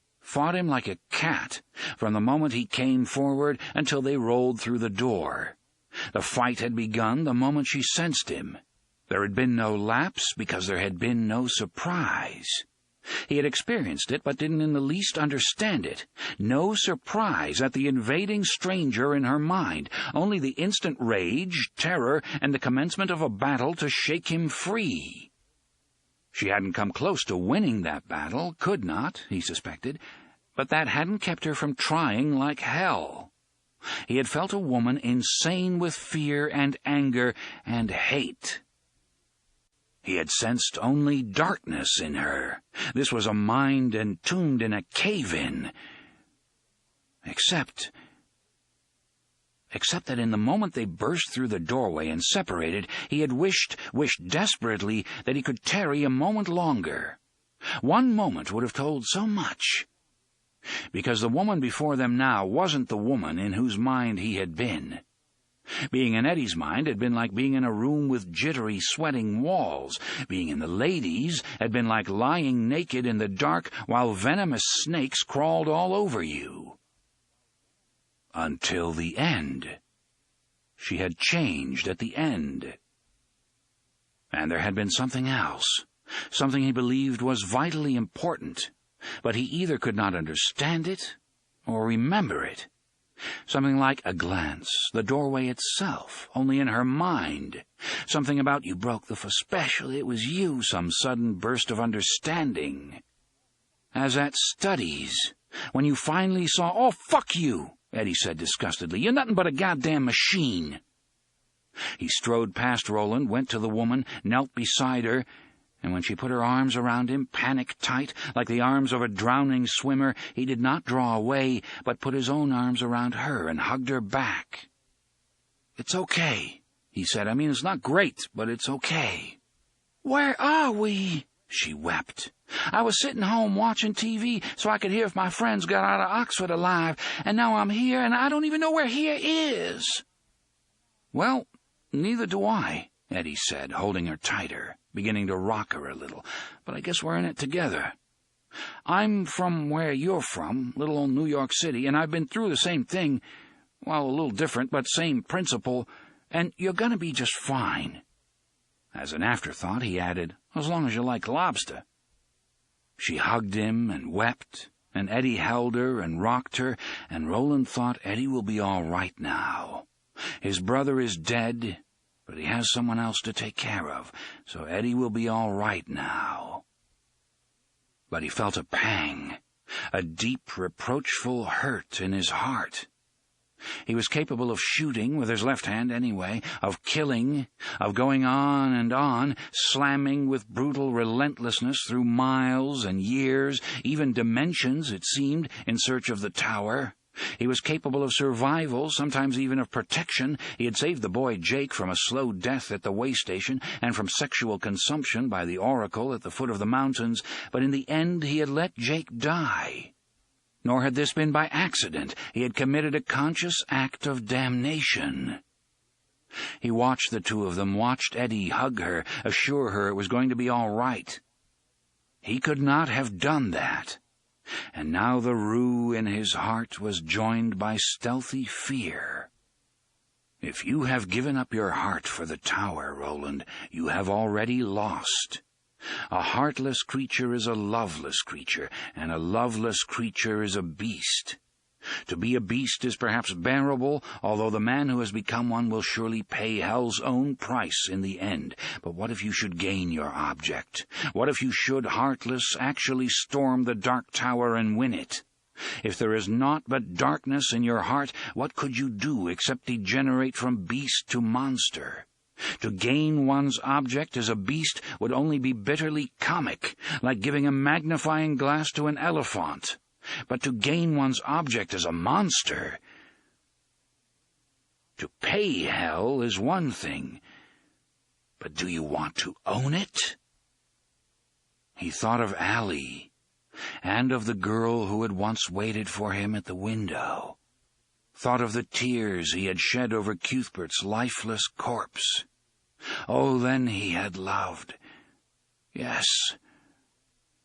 like a cat, from the moment he came forward until they rolled through the door. The fight had begun the moment she sensed him. There had been no lapse because there had been no surprise. He had experienced it, but didn't in the least understand it. No surprise at the invading stranger in her mind, only the instant rage, terror, and the commencement of a battle to shake him free. She hadn't come close to winning that battle, could not, he suspected, but that hadn't kept her from trying like hell. He had felt a woman insane with fear and anger and hate. He had sensed only darkness in her. This was a mind entombed in a cave-in. Except that in the moment they burst through the doorway and separated, he had wished desperately that he could tarry a moment longer. One moment would have told so much. Because the woman before them now wasn't the woman in whose mind he had been. Being in Eddie's mind had been like being in a room with jittery, sweating walls. Being in the lady's had been like lying naked in the dark while venomous snakes crawled all over you. Until the end. She had changed at the end. And there had been something else, something he believed was vitally important, but he either could not understand it or remember it. Something like a glance, the doorway itself, only in her mind. Something about you broke the especially it was you, some sudden burst of understanding. As at studies, when you finally saw, "Oh, fuck you," Eddie said disgustedly. "You're nothing but a goddamn machine." He strode past Roland, went to the woman, knelt beside her, and when she put her arms around him, panic-tight, like the arms of a drowning swimmer, he did not draw away, but put his own arms around her and hugged her back. "It's okay," he said. "I mean, it's not great, but it's okay." "Where are we?" she wept. "I was sitting home watching TV so I could hear if my friends got out of Oxford alive, and now I'm here, and I don't even know where here is." "Well, neither do I," Eddie said, holding her tighter, beginning to rock her a little. "But I guess we're in it together. I'm from where you're from, little old New York City, and I've been through the same thing. Well, a little different, but same principle, and you're gonna be just fine." As an afterthought, he added, "As long as you like lobster." She hugged him and wept, and Eddie held her and rocked her, and Roland thought Eddie will be all right now. His brother is dead, but he has someone else to take care of, so Eddie will be all right now. But he felt a pang, a deep, reproachful hurt in his heart. He was capable of shooting with his left hand anyway, of killing, of going on, slamming with brutal relentlessness through miles and years, even dimensions, it seemed, in search of the tower. He was capable of survival, sometimes even of protection. He had saved the boy Jake from a slow death at the way station and from sexual consumption by the oracle at the foot of the mountains, but in the end he had let Jake die. Nor had this been by accident. He had committed a conscious act of damnation. He watched the two of them, watched Eddie hug her, assure her it was going to be all right. He could not have done that. And now the rue in his heart was joined by stealthy fear. If you have given up your heart for the tower, Roland, you have already lost. A heartless creature is a loveless creature, and a loveless creature is a beast. To be a beast is perhaps bearable, although the man who has become one will surely pay hell's own price in the end. But what if you should gain your object? What if you should, heartless, actually storm the Dark Tower and win it? If there is naught but darkness in your heart, what could you do except degenerate from beast to monster? To gain one's object as a beast would only be bitterly comic, like giving a magnifying glass to an elephant. But to gain one's object as a monster, to pay hell is one thing, but do you want to own it? He thought of Allie, and of the girl who had once waited for him at the window, thought of the tears he had shed over Cuthbert's lifeless corpse. Oh, then he had loved. Yes,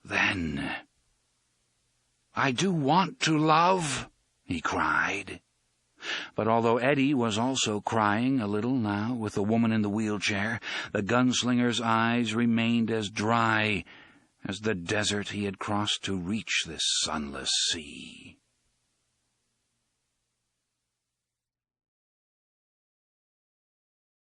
then. "I do want to love," he cried. But although Eddie was also crying a little now with the woman in the wheelchair, the gunslinger's eyes remained as dry as the desert he had crossed to reach this sunless sea.